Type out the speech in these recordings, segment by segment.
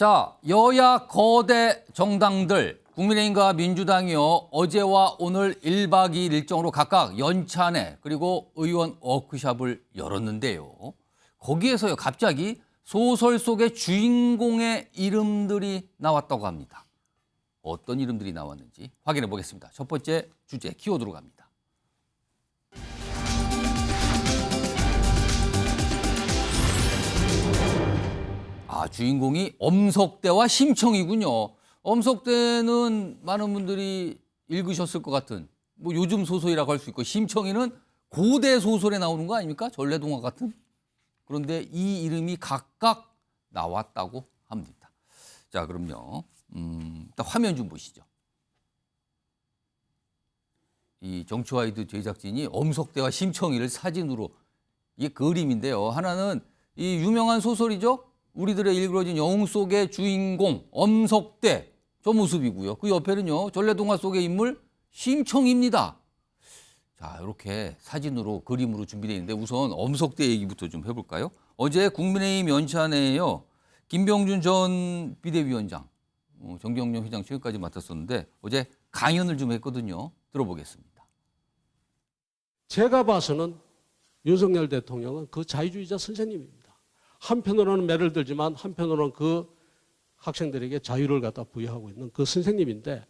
자, 여야 거대 정당들 국민의힘과 민주당이요 어제와 오늘 1박 2일 일정으로 각각 연찬회 그리고 의원 워크숍을 열었는데요. 거기에서요 갑자기 소설 속의 주인공의 이름들이 나왔다고 합니다. 어떤 이름들이 나왔는지 확인해 보겠습니다. 첫 번째 주제 키워드로 갑니다. 주인공이 엄석대와 심청이군요. 엄석대는 많은 분들이 읽으셨을 것 같은 뭐 요즘 소설이라고 할 수 있고 심청이는 고대 소설에 나오는 거 아닙니까? 전래동화 같은. 그런데 이 이름이 각각 나왔다고 합니다. 자, 그럼요. 일단 화면 좀 보시죠. 이 정치와이드 제작진이 엄석대와 심청이를 사진으로 이게 그림인데요. 하나는 이 유명한 소설이죠. 우리들의 일그러진 영웅 속의 주인공 엄석대 저 모습이고요. 그 옆에는요 전래동화 속의 인물 심청입니다. 자, 이렇게 사진으로 그림으로 준비되어 있는데 우선 엄석대 얘기부터 좀 해볼까요? 어제 국민의힘 연찬회에요 김병준 전 비대위원장, 정경련 회장 최근까지 맡았었는데 어제 강연을 좀 했거든요. 들어보겠습니다. 제가 봐서는 윤석열 대통령은 그 자유주의자 선생님입니다. 한편으로는 매를 들지만 한편으로는 그 학생들에게 자유를 갖다 부여하고 있는 그 선생님인데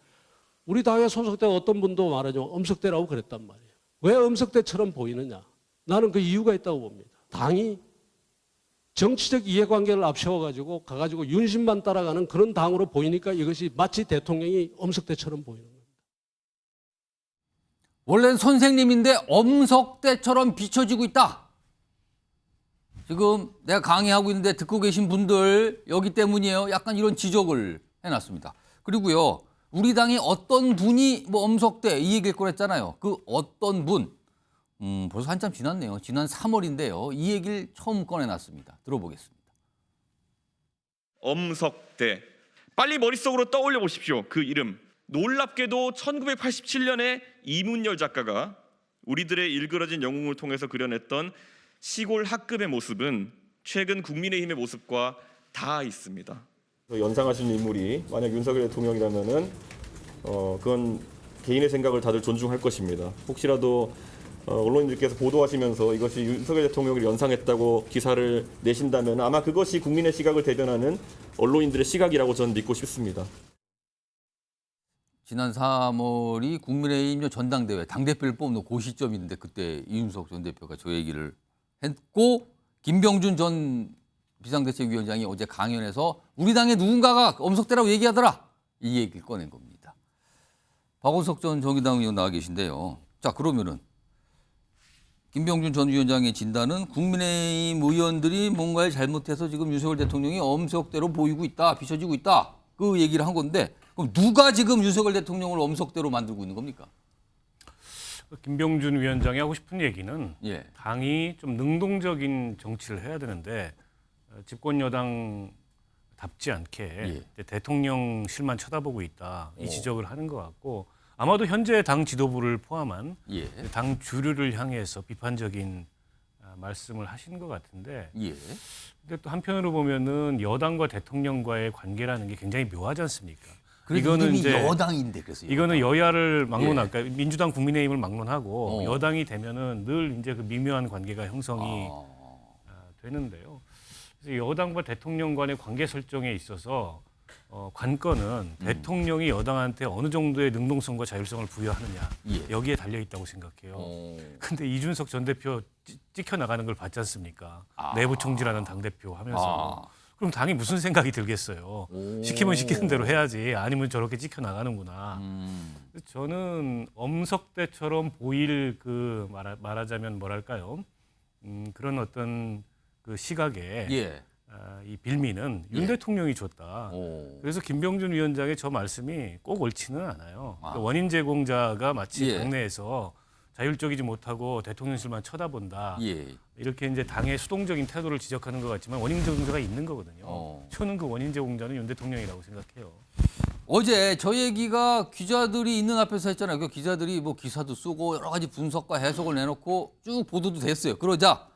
우리 당에 소속된 어떤 분도 말하자면 엄석대라고 그랬단 말이에요. 왜 엄석대처럼 보이느냐? 나는 그 이유가 있다고 봅니다. 당이 정치적 이해관계를 앞세워가지고 가가지고 윤심만 따라가는 그런 당으로 보이니까 이것이 마치 대통령이 엄석대처럼 보이는 겁니다. 원래는 선생님인데 엄석대처럼 비춰지고 있다. 지금 내가 강의하고 있는데 듣고 계신 분들 여기 때문이에요. 약간 이런 지적을 해놨습니다. 그리고요. 우리 당의 어떤 분이 뭐 엄석대 이 얘기일 거랬잖아요. 그 어떤 분. 벌써 한참 지났네요. 지난 3월인데요. 이 얘기를 처음 꺼내놨습니다. 들어보겠습니다. 엄석대. 빨리 머릿속으로 떠올려 보십시오. 그 이름. 놀랍게도 1987년에 이문열 작가가 우리들의 일그러진 영웅을 통해서 그려냈던 시골 학급의 모습은 최근 국민의힘의 모습과 다 있습니다. 연상하시는 인물이 만약 윤석열 대통령이라면은 그건 개인의 생각을 다들 존중할 것입니다. 혹시라도 언론인들께서 보도하시면서 이것이 윤석열 대통령을 연상했다고 기사를 내신다면 아마 그것이 국민의 시각을 대변하는 언론인들의 시각이라고 저는 믿고 싶습니다. 지난 3월이 국민의힘 전당대회 당대표를 뽑는 그 시점인데 그때 이준석 전 대표가 저 얘기를 했고 김병준 전 비상대책위원장이 어제 강연에서 우리 당의 누군가가 엄석대라고 얘기하더라. 이 얘기를 꺼낸 겁니다. 박원석 전 정의당 의원 나와 계신데요. 자, 그러면은 김병준 전 위원장의 진단은 국민의힘 의원들이 뭔가를 잘못해서 지금 윤석열 대통령이 엄석대로 보이고 있다, 비춰지고 있다. 그 얘기를 한 건데 그럼 누가 지금 윤석열 대통령을 엄석대로 만들고 있는 겁니까? 김병준 위원장이 하고 싶은 얘기는 예. 당이 좀 능동적인 정치를 해야 되는데 집권 여당답지 않게 대통령실만 쳐다보고 있다 이 지적을 하는 것 같고 아마도 현재 당 지도부를 포함한 당 주류를 향해서 비판적인 말씀을 하시는 것 같은데 근데 또 한편으로 보면은 여당과 대통령과의 관계라는 게 굉장히 묘하지 않습니까? 이거는 이제 여당인데 그래서 이거는 여야를 막론하고 그러니까 민주당 국민의힘을 막론하고 여당이 되면은 늘 이제 그 미묘한 관계가 형성이 되는데요. 그래서 여당과 대통령 간의 관계 설정에 있어서 관건은 대통령이 여당한테 어느 정도의 능동성과 자율성을 부여하느냐 여기에 달려 있다고 생각해요. 근데 이준석 전 대표 찍혀 나가는 걸 봤지 않습니까? 내부 총질하는 당 대표 하면서. 그럼 당이 무슨 생각이 들겠어요. 시키면 시키는 대로 해야지. 아니면 저렇게 찍혀 나가는구나. 저는 엄석대처럼 보일 그 말하자면 뭐랄까요? 그런 어떤 그 시각에 이 빌미는 윤 대통령이 줬다. 그래서 김병준 위원장의 저 말씀이 꼭 옳지는 않아요. 원인 제공자가 마치 당내에서 자율적이지 못하고 대통령실만 쳐다본다. 이렇게 이제 당의 수동적인 태도를 지적하는 것 같지만 원인 제공자가 있는 거거든요. 저는 그 원인 제공자는 윤 대통령이라고 생각해요. 어제 저 얘기가 기자들이 있는 앞에서 했잖아요. 그 기자들이 뭐 기사도 쓰고 여러 가지 분석과 해석을 내놓고 쭉 보도도 됐어요. 그러자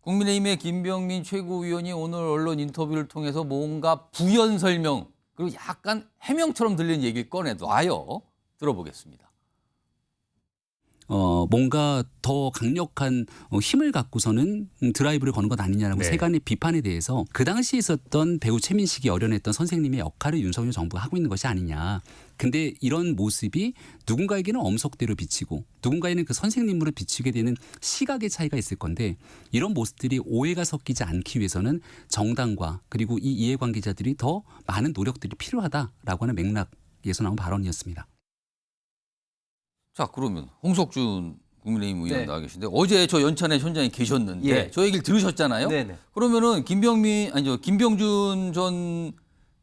국민의힘의 김병민 최고위원이 오늘 언론 인터뷰를 통해서 뭔가 부연 설명 그리고 약간 해명처럼 들리는 얘기를 꺼내놔요. 들어보겠습니다. 뭔가 더 강력한 힘을 갖고서는 드라이브를 거는 것 아니냐라고 네. 세간의 비판에 대해서 그 당시에 있었던 배우 최민식이 어려냈던 선생님의 역할을 윤석열 정부가 하고 있는 것이 아니냐. 근데 이런 모습이 누군가에게는 엄석대로 비치고 누군가에는 그 선생님으로 비치게 되는 시각의 차이가 있을 건데 이런 모습들이 오해가 섞이지 않기 위해서는 정당과 그리고 이 이해관계자들이 더 많은 노력들이 필요하다라고 하는 맥락에서 나온 발언이었습니다. 자, 그러면 홍석준 국민의힘 의원 네. 나와 계신데 어제 저 연찬회 현장에 계셨는데 예. 저 얘기를 들으셨잖아요. 네네. 그러면은 김병준 전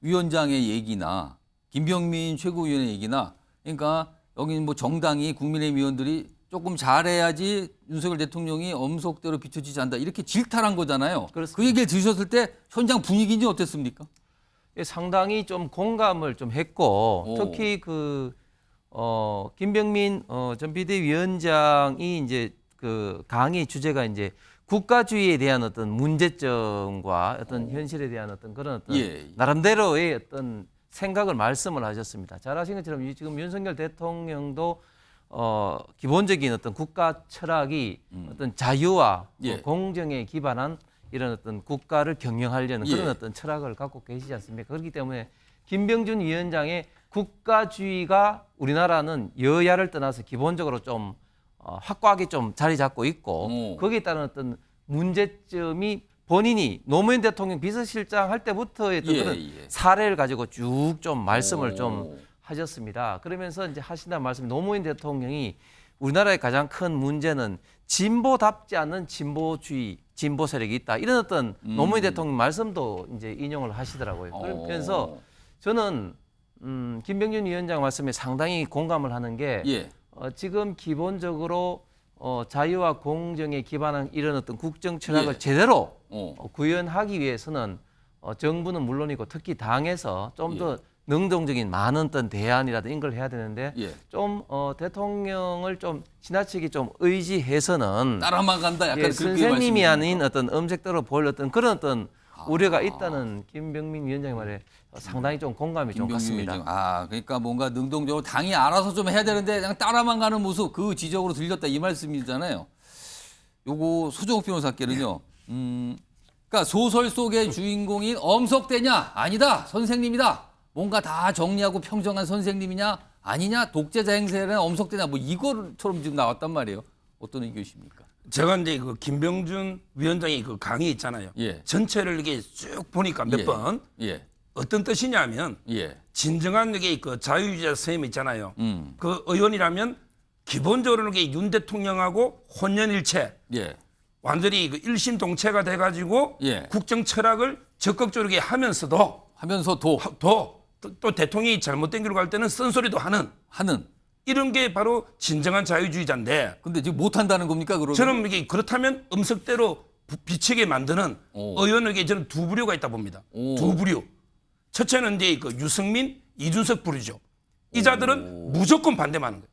위원장의 얘기나 김병민 최고위원의 얘기나 그러니까 여기는 뭐 정당이 국민의힘 의원들이 조금 잘해야지 윤석열 대통령이 엄석대로 비춰지지 않는다 이렇게 질타한 거잖아요. 그렇습니다. 그 얘기를 들으셨을 때 현장 분위기는 어땠습니까? 예, 상당히 좀 공감을 좀 했고 오. 특히 김병민 전 비대위원장이 이제 그 강의 주제가 이제 국가주의에 대한 어떤 문제점과 어떤 현실에 대한 어떤 그런 어떤 예. 나름대로의 어떤 생각을 말씀을 하셨습니다. 잘 아신 것처럼 지금 윤석열 대통령도 기본적인 어떤 국가 철학이 어떤 자유와 예. 공정에 기반한 이런 어떤 국가를 경영하려는 그런 예. 어떤 철학을 갖고 계시지 않습니까? 그렇기 때문에 김병준 위원장의 국가주의가 우리나라는 여야를 떠나서 기본적으로 좀 확고하게 좀 자리 잡고 있고 오. 거기에 따른 어떤 문제점이 본인이 노무현 대통령 비서실장 할 때부터의 어떤 예, 그런 예. 사례를 가지고 쭉 좀 말씀을 오. 좀 하셨습니다. 그러면서 이제 하신다는 말씀, 노무현 대통령이 우리나라의 가장 큰 문제는 진보답지 않는 진보주의, 진보 세력이 있다. 이런 어떤 노무현 대통령 말씀도 이제 인용을 하시더라고요. 그러면서 저는 김병준 위원장 말씀에 상당히 공감을 하는 게 예. 지금 기본적으로 자유와 공정에 기반한 이런 어떤 국정 철학을 예. 제대로 어. 구현하기 위해서는 정부는 물론이고 특히 당에서 좀 더 예. 능동적인 많은 어떤 대안이라든지 이런 걸 해야 되는데 예. 좀 대통령을 좀 지나치게 좀 의지해서는 따라만 간다 약간 예, 그렇게 선생님이 말씀이십니까? 아닌 어떤 음색대로 보일 어떤 그런 어떤 우려가 있다는 김병민 위원장의 말에 상당히 좀 공감이 좀 김병민 갔습니다. 위원장. 그러니까 뭔가 능동적으로 당이 알아서 좀 해야 되는데 그냥 따라만 가는 모습 그 지적으로 들렸다 이 말씀이잖아요. 요거 소정욱 변호사께는요. 그러니까 소설 속의 주인공인 엄석대냐? 아니다. 선생님이다. 뭔가 다 정리하고 평정한 선생님이냐? 아니냐? 독재자 행세는 엄석대냐? 뭐 이거처럼 지금 나왔단 말이에요. 어떤 의견이십니까? 제가 이제 그 김병준 위원장의 그 강의 있잖아요. 예. 전체를 이렇게 쭉 보니까 몇 예. 번 예. 어떤 뜻이냐면 예. 진정한 이게 그 자유주의자 선생님 있잖아요. 음. 그 의원이라면 기본적으로 이게 윤 대통령하고 혼연일체 예. 완전히 그 일심동체가 돼가지고 예. 국정 철학을 적극적으로 이렇게 하면서도 하면서도 또 대통령이 잘못된 길로 갈 때는 쓴소리도 하는 하는. 이런 게 바로 진정한 자유주의자인데 근데 지금 못 한다는 겁니까? 그러면? 저는 이게 그렇다면 음석대로 비치게 만드는 오. 의원에게 저는 두 부류가 있다 봅니다. 오. 두 부류. 첫째는 이제 그 유승민, 이준석 부류죠. 이 자들은 무조건 반대하는 거예요.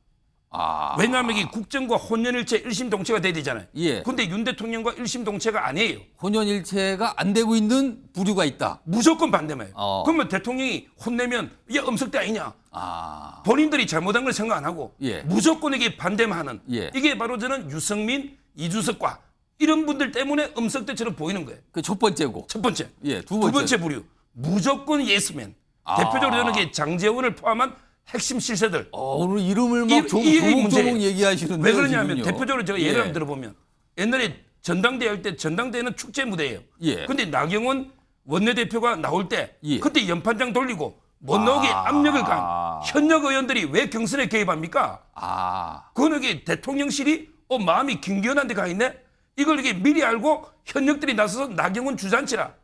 아. 왜냐하면 이게 국정과 혼연일체 일심동체가 돼야 되잖아요. 예. 근데 윤 대통령과 일심동체가 아니에요. 혼연일체가 안 되고 있는 부류가 있다. 무조건 반대해요. 어. 그러면 대통령이 혼내면 이게 음석대 아니냐. 아. 본인들이 잘못한 걸 생각 안 하고 예. 무조건 이게 반대만 하는 예. 이게 바로 저는 유승민, 이준석과 이런 분들 때문에 음석대처럼 보이는 거예요. 그 첫 번째고. 첫 번째. 예, 두 두 번째. 번째 부류. 무조건 예스맨. 아. 대표적으로 저는 이게 장재원을 포함한 핵심 실세들. 오늘 이름을 막 이게 조목조목 문제예요. 얘기하시는데 왜 그러냐면 대표적으로 제가 예를 한번 들어보면 옛날에 전당대 할 때 전당대회는 축제 무대예요. 예. 근데 나경원 원내대표가 나올 때 예. 그때 연판장 돌리고 못 나오게 압력을 간 현역 의원들이 왜 경선에 개입합니까? 아. 그거는 이게 대통령실이 마음이 김기현한 데 가 있네? 이걸 이게 미리 알고 현역들이 나서서 나경원 주잔치라.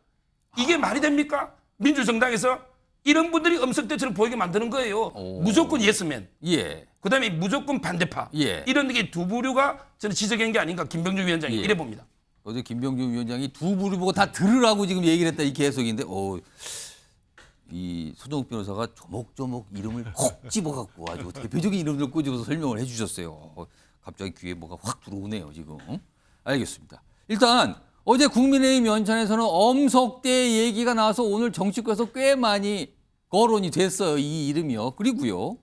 이게 말이 됩니까? 민주정당에서 이런 분들이 음석대처럼 보이게 만드는 거예요. 무조건 예스맨. 예. 그다음에 무조건 반대파. 예. 이런 게 두 부류가 저는 지적한 게 아닌가 김병준 위원장이 예. 이래 봅니다. 어제 김병준 위원장이 두 부류 보고 다 들으라고 지금 얘기를 했다 이렇게 해석인데 이 소정욱 변호사가 조목조목 이름을 콕 집어갖고 아주 대표적인 이름들 꼬집어서 설명을 해주셨어요. 갑자기 귀에 뭐가 확 들어오네요 지금. 알겠습니다. 일단 어제 국민의힘 연찬에서는 엄석대 얘기가 나와서 오늘 정치권에서 꽤 많이 거론이 됐어요. 이 이름이요. 그리고요.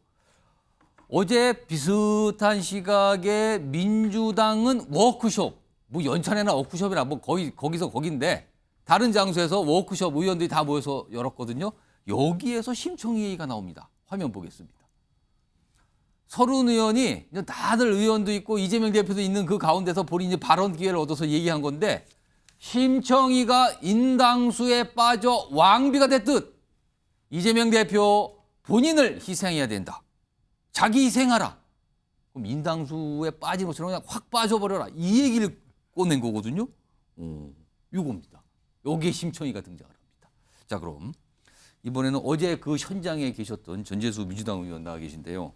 어제 비슷한 시각에 민주당은 워크숍, 뭐 연찬회나 워크숍이나 뭐 거기서 거긴데 다른 장소에서 워크숍 의원들이 다 모여서 열었거든요. 여기에서 심청위 얘기가 나옵니다. 화면 보겠습니다. 서른 의원이 다들 의원도 있고 이재명 대표도 있는 그 가운데서 본인이 발언 기회를 얻어서 얘기한 건데 심청위가 인당수에 빠져 왕비가 됐듯 이재명 대표 본인을 희생해야 된다. 자기 희생하라. 그럼 인당수에 빠진 것처럼 그냥 확 빠져버려라. 이 얘기를 꺼낸 거거든요. 이겁니다. 여기에 심청위가 등장을 합니다. 자, 그럼 이번에는 어제 그 현장에 계셨던 전재수 민주당 의원 나와 계신데요.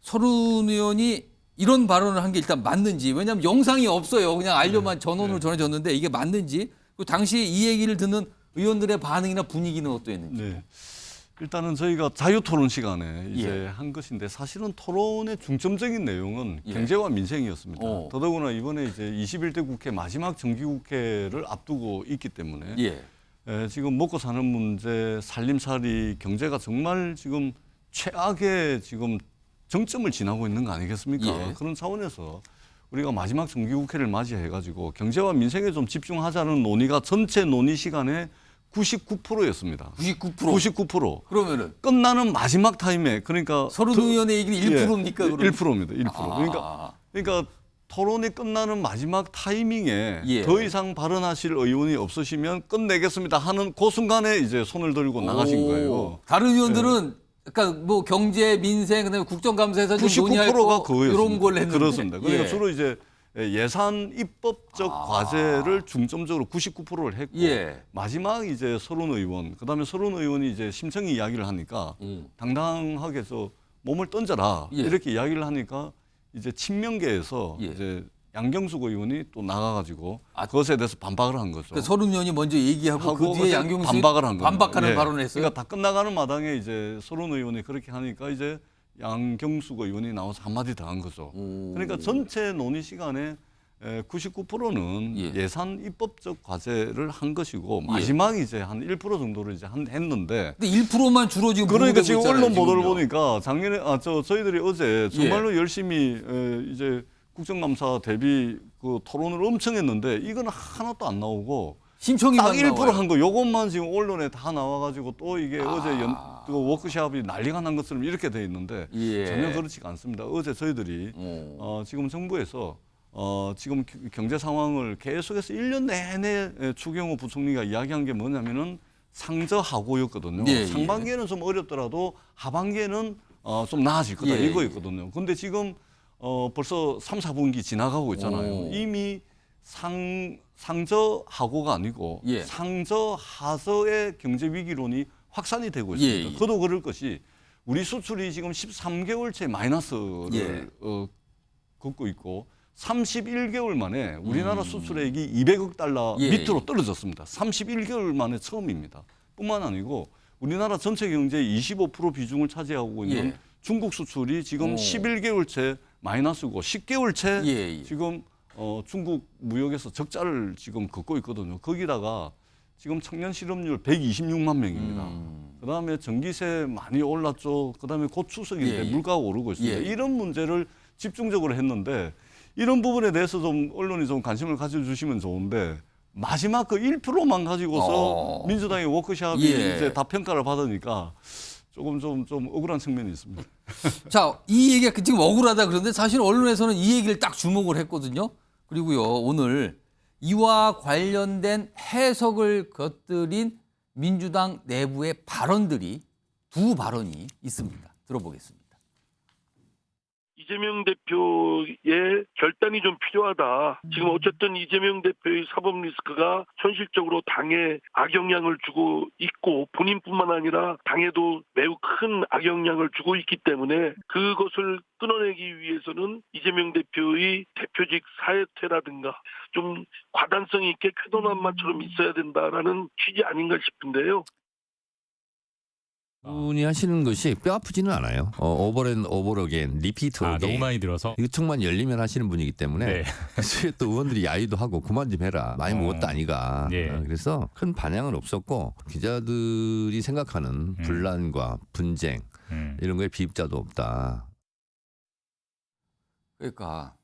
서른 의원이 이런 발언을 한 게 일단 맞는지, 왜냐하면 영상이 없어요. 그냥 알려만 전원으로 전해졌는데 이게 맞는지, 그 당시 이 얘기를 듣는 의원들의 반응이나 분위기는 어떠했는지. 네. 일단은 저희가 자유토론 시간에 이제 한 것인데 사실은 토론의 중점적인 내용은 경제와 민생이었습니다. 더더구나 이번에 이제 21대 국회 마지막 정기국회를 앞두고 있기 때문에 지금 먹고 사는 문제, 살림살이, 경제가 정말 지금 최악의 지금 정점을 지나고 있는 거 아니겠습니까? 그런 차원에서 우리가 마지막 정기국회를 맞이해가지고 경제와 민생에 좀 집중하자는 논의가 전체 논의 시간에 99%였습니다. 99%. 그러면은 끝나는 마지막 타임에 그러니까 서른 의원의 얘기는 1%입니까? 1%입니다. 1%. 그러니까 토론이 끝나는 마지막 타이밍에 더 이상 발언하실 의원이 없으시면 끝내겠습니다 하는 그 순간에 이제 손을 들고 나가신 거예요. 다른 의원들은 그러니까 뭐 경제, 민생, 그다음에 국정감사에서 99%가 그거였습니다. 이런 걸 했는데. 그렇습니다. 그러니까 주로 이제 예산 입법적 과제를 중점적으로 99%를 했고 마지막 이제 서른 의원, 그다음에 서른 의원이 이제 심청위 이야기를 하니까 당당하게 해서 몸을 던져라 이렇게 이야기를 하니까 이제 친명계에서 이제 양경숙 의원이 또 나가가지고 그것에 대해서 반박을 한 거죠. 그러니까 서른 의원이 먼저 얘기하고 그 뒤에 양경숙이 반박을 한 거예요. 반박하는 발언을 했어요. 그러니까 다 끝나가는 마당에 이제 서른 의원이 그렇게 하니까 이제 양경숙 의원이 나와서 한마디 더 한 거죠. 그러니까 전체 논의 시간에 99%는 예산 입법적 과제를 한 것이고 마지막 이제 한 1% 정도를 이제 했는데. 근데 1%만 주로 지금 그러니까 지금 있잖아요, 언론 보도를 지금요. 보니까 작년에 저희들이 어제 정말로 열심히 이제 국정감사 대비 그 토론을 엄청 했는데 이건 하나도 안 나오고. 심청위만 딱 1% 나와요. 한 거, 요것만 지금 언론에 다 나와가지고 또 이게 어제 그 워크숍이 난리가 난 것처럼 이렇게 돼 있는데 전혀 그렇지가 않습니다. 어제 저희들이 지금 정부에서 지금 경제 상황을 계속해서 1년 내내 추경호 부총리가 이야기한 게 뭐냐면은 상저하고였거든요. 상반기에는 좀 어렵더라도 하반기에는 좀 나아질 거다 이거였거든요. 근데 지금 벌써 3, 4분기 지나가고 있잖아요. 이미 상저하고가 아니고 상저하저의 경제 위기론이 확산이 되고 있습니다. 그도 그럴 것이 우리 수출이 지금 13개월째 마이너스를 걷고 있고 31개월 만에 우리나라 수출액이 200억 달러 밑으로 떨어졌습니다. 31개월 만에 처음입니다. 뿐만 아니고 우리나라 전체 경제의 25% 비중을 차지하고 있는 중국 수출이 지금 11개월째 마이너스고 10개월째 지금 중국 무역에서 적자를 지금 걷고 있거든요. 거기다가 지금 청년 실업률 126만 명입니다. 그다음에 전기세 많이 올랐죠. 그다음에 곧 추석인데 물가가 오르고 있습니다. 이런 문제를 집중적으로 했는데 이런 부분에 대해서 좀 언론이 좀 관심을 가져주시면 좋은데 마지막 그 1%만 가지고서 민주당의 워크숍이 이제 다 평가를 받으니까 조금 좀 억울한 측면이 있습니다. 자, 이 얘기가 지금 억울하다 그러는데 사실 언론에서는 이 얘기를 딱 주목을 했거든요. 그리고요, 오늘 이와 관련된 해석을 곁들인 민주당 내부의 발언들이 두 발언이 있습니다. 들어보겠습니다. 이재명 대표의 결단이 좀 필요하다. 지금 어쨌든 이재명 대표의 사법 리스크가 현실적으로 당에 악영향을 주고 있고 본인뿐만 아니라 당에도 매우 큰 악영향을 주고 있기 때문에 그것을 끊어내기 위해서는 이재명 대표의 대표직 사퇴라든가 좀 과단성 있게 쾌don한마처럼 있어야 된다라는 취지 아닌가 싶은데요. 분이 하시는 것이 뼈 아프지는 않아요. 오버앤 오버 어게인, 리피트 어게인. 너무 많이 들어서. 이거 턱만 열리면 하시는 분이기 때문에 네. 그래서 또 의원들이 야유도 하고 그만 좀 해라. 많이 먹었다 아니가. 예. 그래서 큰 반향은 없었고 기자들이 생각하는 분란과 분쟁 이런 거에 비입자도 없다. 그러니까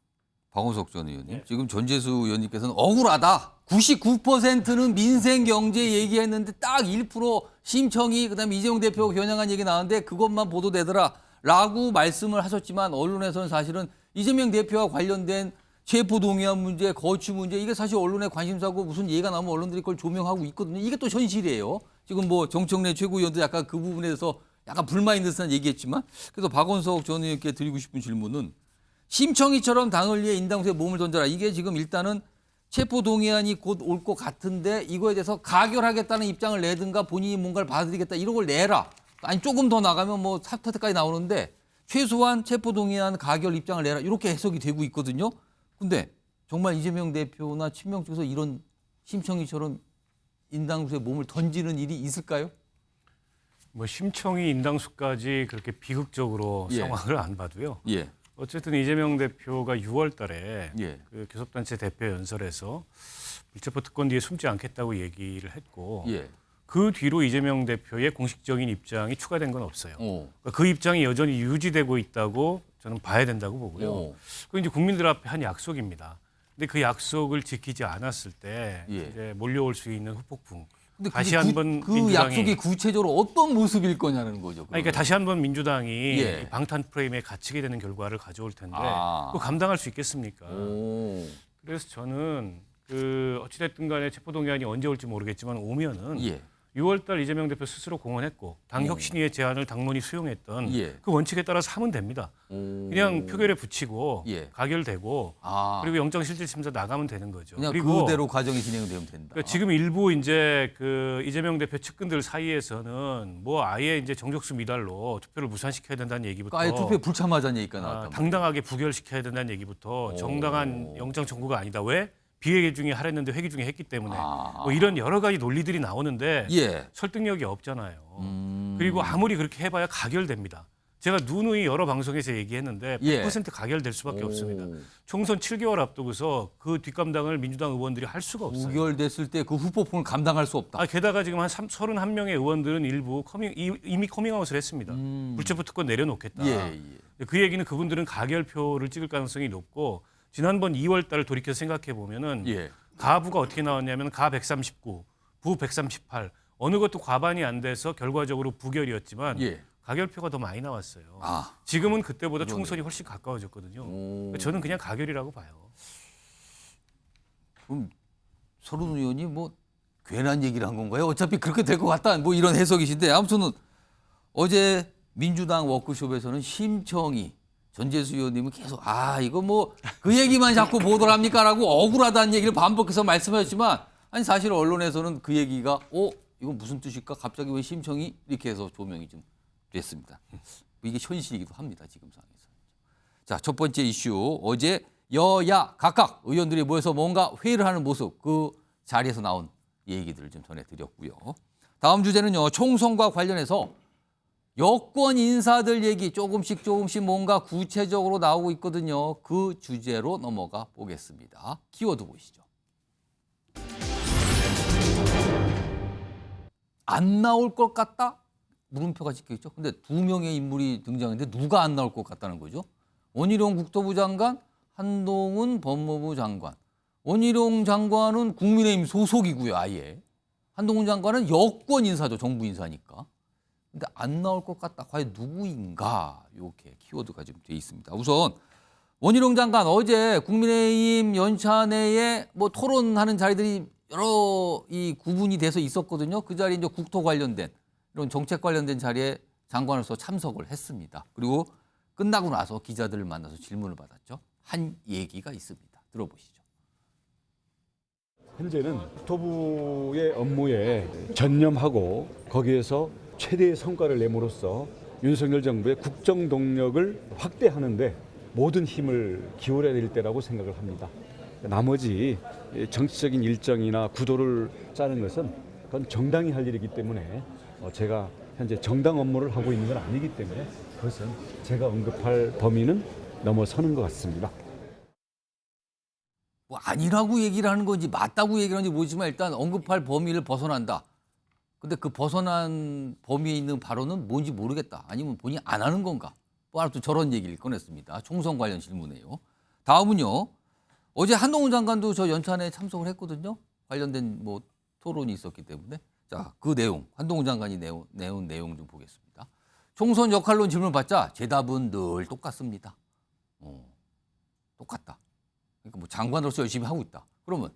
박원석 전 의원님, 지금 전재수 의원님께서는 억울하다. 99%는 민생 경제 얘기했는데 딱 1% 심청이 그다음에 이재용 대표가 겨냥한 얘기 나왔는데 그것만 보도되더라라고 말씀을 하셨지만 언론에서는 사실은 이재명 대표와 관련된 체포동의안 문제, 거취 문제 이게 사실 언론의 관심사고 무슨 얘기가 나오면 언론들이 그걸 조명하고 있거든요. 이게 또 현실이에요. 지금 뭐 정청래 최고위원도 약간 그 부분에 대해서 약간 불만인 듯한 얘기했지만 그래서 박원석 전 의원께 드리고 싶은 질문은 심청이처럼 당을 위해 인당수에 몸을 던져라. 이게 지금 일단은 체포동의안이 곧 올 것 같은데 이거에 대해서 가결하겠다는 입장을 내든가 본인이 뭔가를 받아들이겠다 이런 걸 내라. 아니 조금 더 나가면 뭐 사퇴까지 나오는데 최소한 체포동의안 가결 입장을 내라. 이렇게 해석이 되고 있거든요. 근데 정말 이재명 대표나 친명 쪽에서 이런 심청이처럼 인당수에 몸을 던지는 일이 있을까요? 뭐 심청이 인당수까지 그렇게 비극적으로 예. 상황을 안 봐도요. 예. 어쨌든 이재명 대표가 6월 달에 예. 그 교섭단체 대표 연설에서 불체포 특권 뒤에 숨지 않겠다고 얘기를 했고 예. 그 뒤로 이재명 대표의 공식적인 입장이 추가된 건 없어요. 어. 그러니까 그 입장이 여전히 유지되고 있다고 저는 봐야 된다고 보고요. 어. 그 이제 국민들 앞에 한 약속입니다. 근데 그 약속을 지키지 않았을 때 예. 이제 몰려올 수 있는 후폭풍. 근데 다시 그게 한번 그 민주당이 약속이 구체적으로 어떤 모습일 거냐는 거죠. 아니, 그러니까 다시 한번 민주당이 예. 방탄 프레임에 갇히게 되는 결과를 가져올 텐데 아. 그거 감당할 수 있겠습니까? 오. 그래서 저는 그 어찌됐든 간에 체포동의안이 언제 올지 모르겠지만 오면은 예. 6월달 이재명 대표 스스로 공언했고 당 혁신위의 제안을 당론이 수용했던 예. 그 원칙에 따라서 하면 됩니다. 오. 그냥 표결에 붙이고 예. 가결되고 아. 그리고 영장실질심사 나가면 되는 거죠. 그냥 그리고 그대로 과정이 진행되면 된다. 그러니까 지금 일부 이제 그 이재명 대표 측근들 사이에서는 뭐 아예 이제 정족수 미달로 투표를 무산시켜야 된다는 얘기부터 아예 투표에 불참하자는 얘기가 나왔단 말이에요. 당당하게 부결시켜야 된다는 얘기부터 정당한 영장 청구가 아니다. 왜? 비회계 중에 하랬는데 회계 중에 했기 때문에 뭐 이런 여러 가지 논리들이 나오는데 예. 설득력이 없잖아요. 그리고 아무리 그렇게 해봐야 가결됩니다. 제가 누누이 여러 방송에서 얘기했는데 100% 가결될 수밖에 없습니다. 총선 7개월 앞두고서 그 뒷감당을 민주당 의원들이 할 수가 없어요. 부결됐을 때 그 후폭풍을 감당할 수 없다. 게다가 지금 한 31명의 의원들은 일부 이미 커밍아웃을 했습니다. 불체포 특권 내려놓겠다. 예, 예. 그 얘기는 그분들은 가결표를 찍을 가능성이 높고 지난번 2월 달을 돌이켜 생각해 보면은 예. 가부가 어떻게 나왔냐면 가 139, 부 138 어느 것도 과반이 안 돼서 결과적으로 부결이었지만 예. 가결표가 더 많이 나왔어요. 아. 지금은 그때보다 그러네요. 총선이 훨씬 가까워졌거든요. 오. 저는 그냥 가결이라고 봐요. 그럼 서른 의원이 뭐 괜한 얘기를 한 건가요? 어차피 그렇게 될 것 같다. 뭐 이런 해석이신데 아무튼 어제 민주당 워크숍에서는 심청이 전재수 의원님은 계속 이거 뭐 그 얘기만 자꾸 보도를 합니까라고 억울하다는 얘기를 반복해서 말씀하셨지만 아니 사실 언론에서는 그 얘기가 이건 무슨 뜻일까? 갑자기 왜 심청이 이렇게 해서 조명이 좀 됐습니다. 이게 현실이기도 합니다. 지금 상황에서. 자, 첫 번째 이슈 어제 여야 각각 의원들이 모여서 뭔가 회의를 하는 모습 그 자리에서 나온 얘기들을 좀 전해드렸고요. 다음 주제는요. 총선과 관련해서 여권 인사들 얘기 조금씩 뭔가 구체적으로 나오고 있거든요. 그 주제로 넘어가 보겠습니다. 키워드 보시죠. 안 나올 것 같다? 물음표가 찍혀있죠. 근데 두 명의 인물이 등장했는데 누가 안 나올 것 같다는 거죠. 원희룡 국토부 장관, 한동훈 법무부 장관. 원희룡 장관은 국민의힘 소속이고요. 아예. 한동훈 장관은 여권 인사죠. 정부 인사니까. 근데 안 나올 것 같다. 과연 누구인가? 이렇게 키워드가 좀 돼 있습니다. 우선 원희룡 장관 어제 국민의힘 연차 내에 뭐 토론하는 자리들이 여러 이 구분이 돼서 있었거든요. 그 자리에 이제 국토 관련된 이런 정책 관련된 자리에 장관으로서 참석을 했습니다. 그리고 끝나고 나서 기자들을 만나서 질문을 받았죠. 한 얘기가 있습니다. 들어보시죠. 현재는 국토부의 업무에 전념하고 거기에서 최대의 성과를 내므로써 윤석열 정부의 국정 동력을 확대하는 데 모든 힘을 기울여야 될 때라고 생각을 합니다. 나머지 정치적인 일정이나 구도를 짜는 것은 그건 정당이 할 일이기 때문에 제가 현재 정당 업무를 하고 있는 건 아니기 때문에 그것은 제가 언급할 범위는 넘어서는 것 같습니다. 뭐 아니라고 얘기를 하는 건지 맞다고 얘기를 하는지 모르지만 일단 언급할 범위를 벗어난다. 근데 그 벗어난 범위에 있는 발언은 뭔지 모르겠다. 아니면 본인이 안 하는 건가? 뭐 하나 또 저런 얘기를 꺼냈습니다. 총선 관련 질문이에요. 다음은요. 어제 한동훈 장관도 저 연찬회에 참석을 했거든요. 관련된 뭐 토론이 있었기 때문에. 자, 그 내용, 한동훈 장관이 내온 내용 좀 보겠습니다. 총선 역할론 질문을 받자 제 답은 늘 똑같습니다. 똑같다. 그러니까 뭐 장관으로서 열심히 하고 있다. 그러면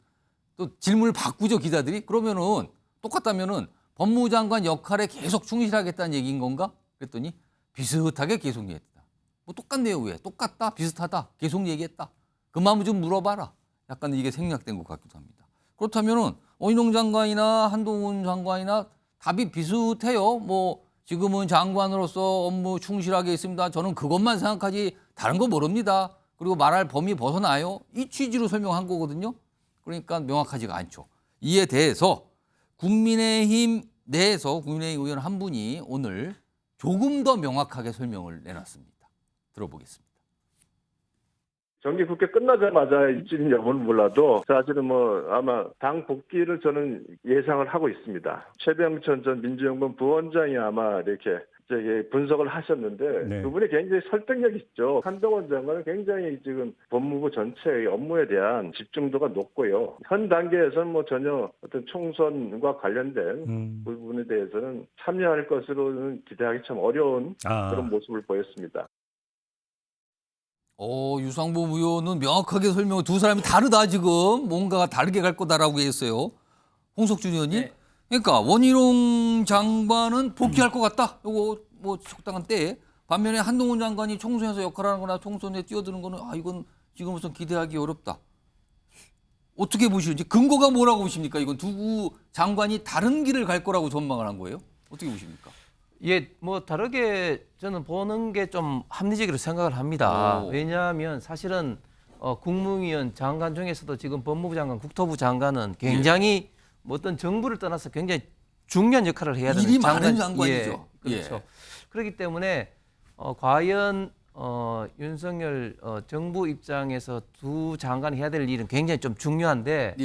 또 질문을 바꾸죠, 기자들이. 그러면은 똑같다면은 법무장관 역할에 계속 충실하겠다는 얘기인 건가? 그랬더니 비슷하게 계속 얘기했다. 뭐 똑같네요, 왜? 똑같다, 비슷하다, 계속 얘기했다. 그 마음을 좀 물어봐라. 약간 이게 생략된 것 같기도 합니다. 그렇다면은 원희룡 장관이나 한동훈 장관이나 답이 비슷해요. 뭐 지금은 장관으로서 업무 충실하게 있습니다. 저는 그것만 생각하지 다른 거 모릅니다. 그리고 말할 범위 벗어나요. 이 취지로 설명한 거거든요. 그러니까 명확하지가 않죠. 이에 대해서 국민의힘 내에서 국민의힘 의원 한 분이 오늘 조금 더 명확하게 설명을 내놨습니다. 들어보겠습니다. 정기국회 끝나자마자 일주일 여부는 몰라도 사실은 뭐 아마 당 복귀를 저는 예상을 하고 있습니다. 최병천 전 민주연구원 부원장이 아마 이렇게 분석을 하셨는데 네. 그분이 굉장히 설득력 있죠. 한동훈 장관은 굉장히 지금 법무부 전체의 업무에 대한 집중도가 높고요. 현 단계에서는 뭐 전혀 어떤 총선과 관련된 부분에 대해서는 참여할 것으로는 기대하기 참 어려운 그런 모습을 보였습니다. 유상범 의원은 명확하게 설명을 두 사람이 다르다 지금 뭔가가 다르게 갈 거다라고 했어요. 홍석준 의원이. 네. 그러니까 원희룡 장관은 복귀할 것 같다. 이거 뭐 적당한 때에. 반면에 한동훈 장관이 총선에서 역할하는 거나 총선에 뛰어드는 거는 이건 지금으로선 기대하기 어렵다. 어떻게 보시는지 근거가 뭐라고 보십니까? 이건 두 장관이 다른 길을 갈 거라고 전망을 한 거예요? 어떻게 보십니까? 예, 뭐 다르게 저는 보는 게 좀 합리적으로 생각을 합니다. 왜냐하면 사실은 국무위원 장관 중에서도 지금 법무부 장관, 국토부 장관은 굉장히 뭐 어떤 정부를 떠나서 굉장히 중요한 역할을 해야 되는 일이 많은 장관이죠. 그렇죠. 그렇기 때문에 과연 윤석열 정부 입장에서 두 장관이 해야 될 일은 굉장히 좀 중요한데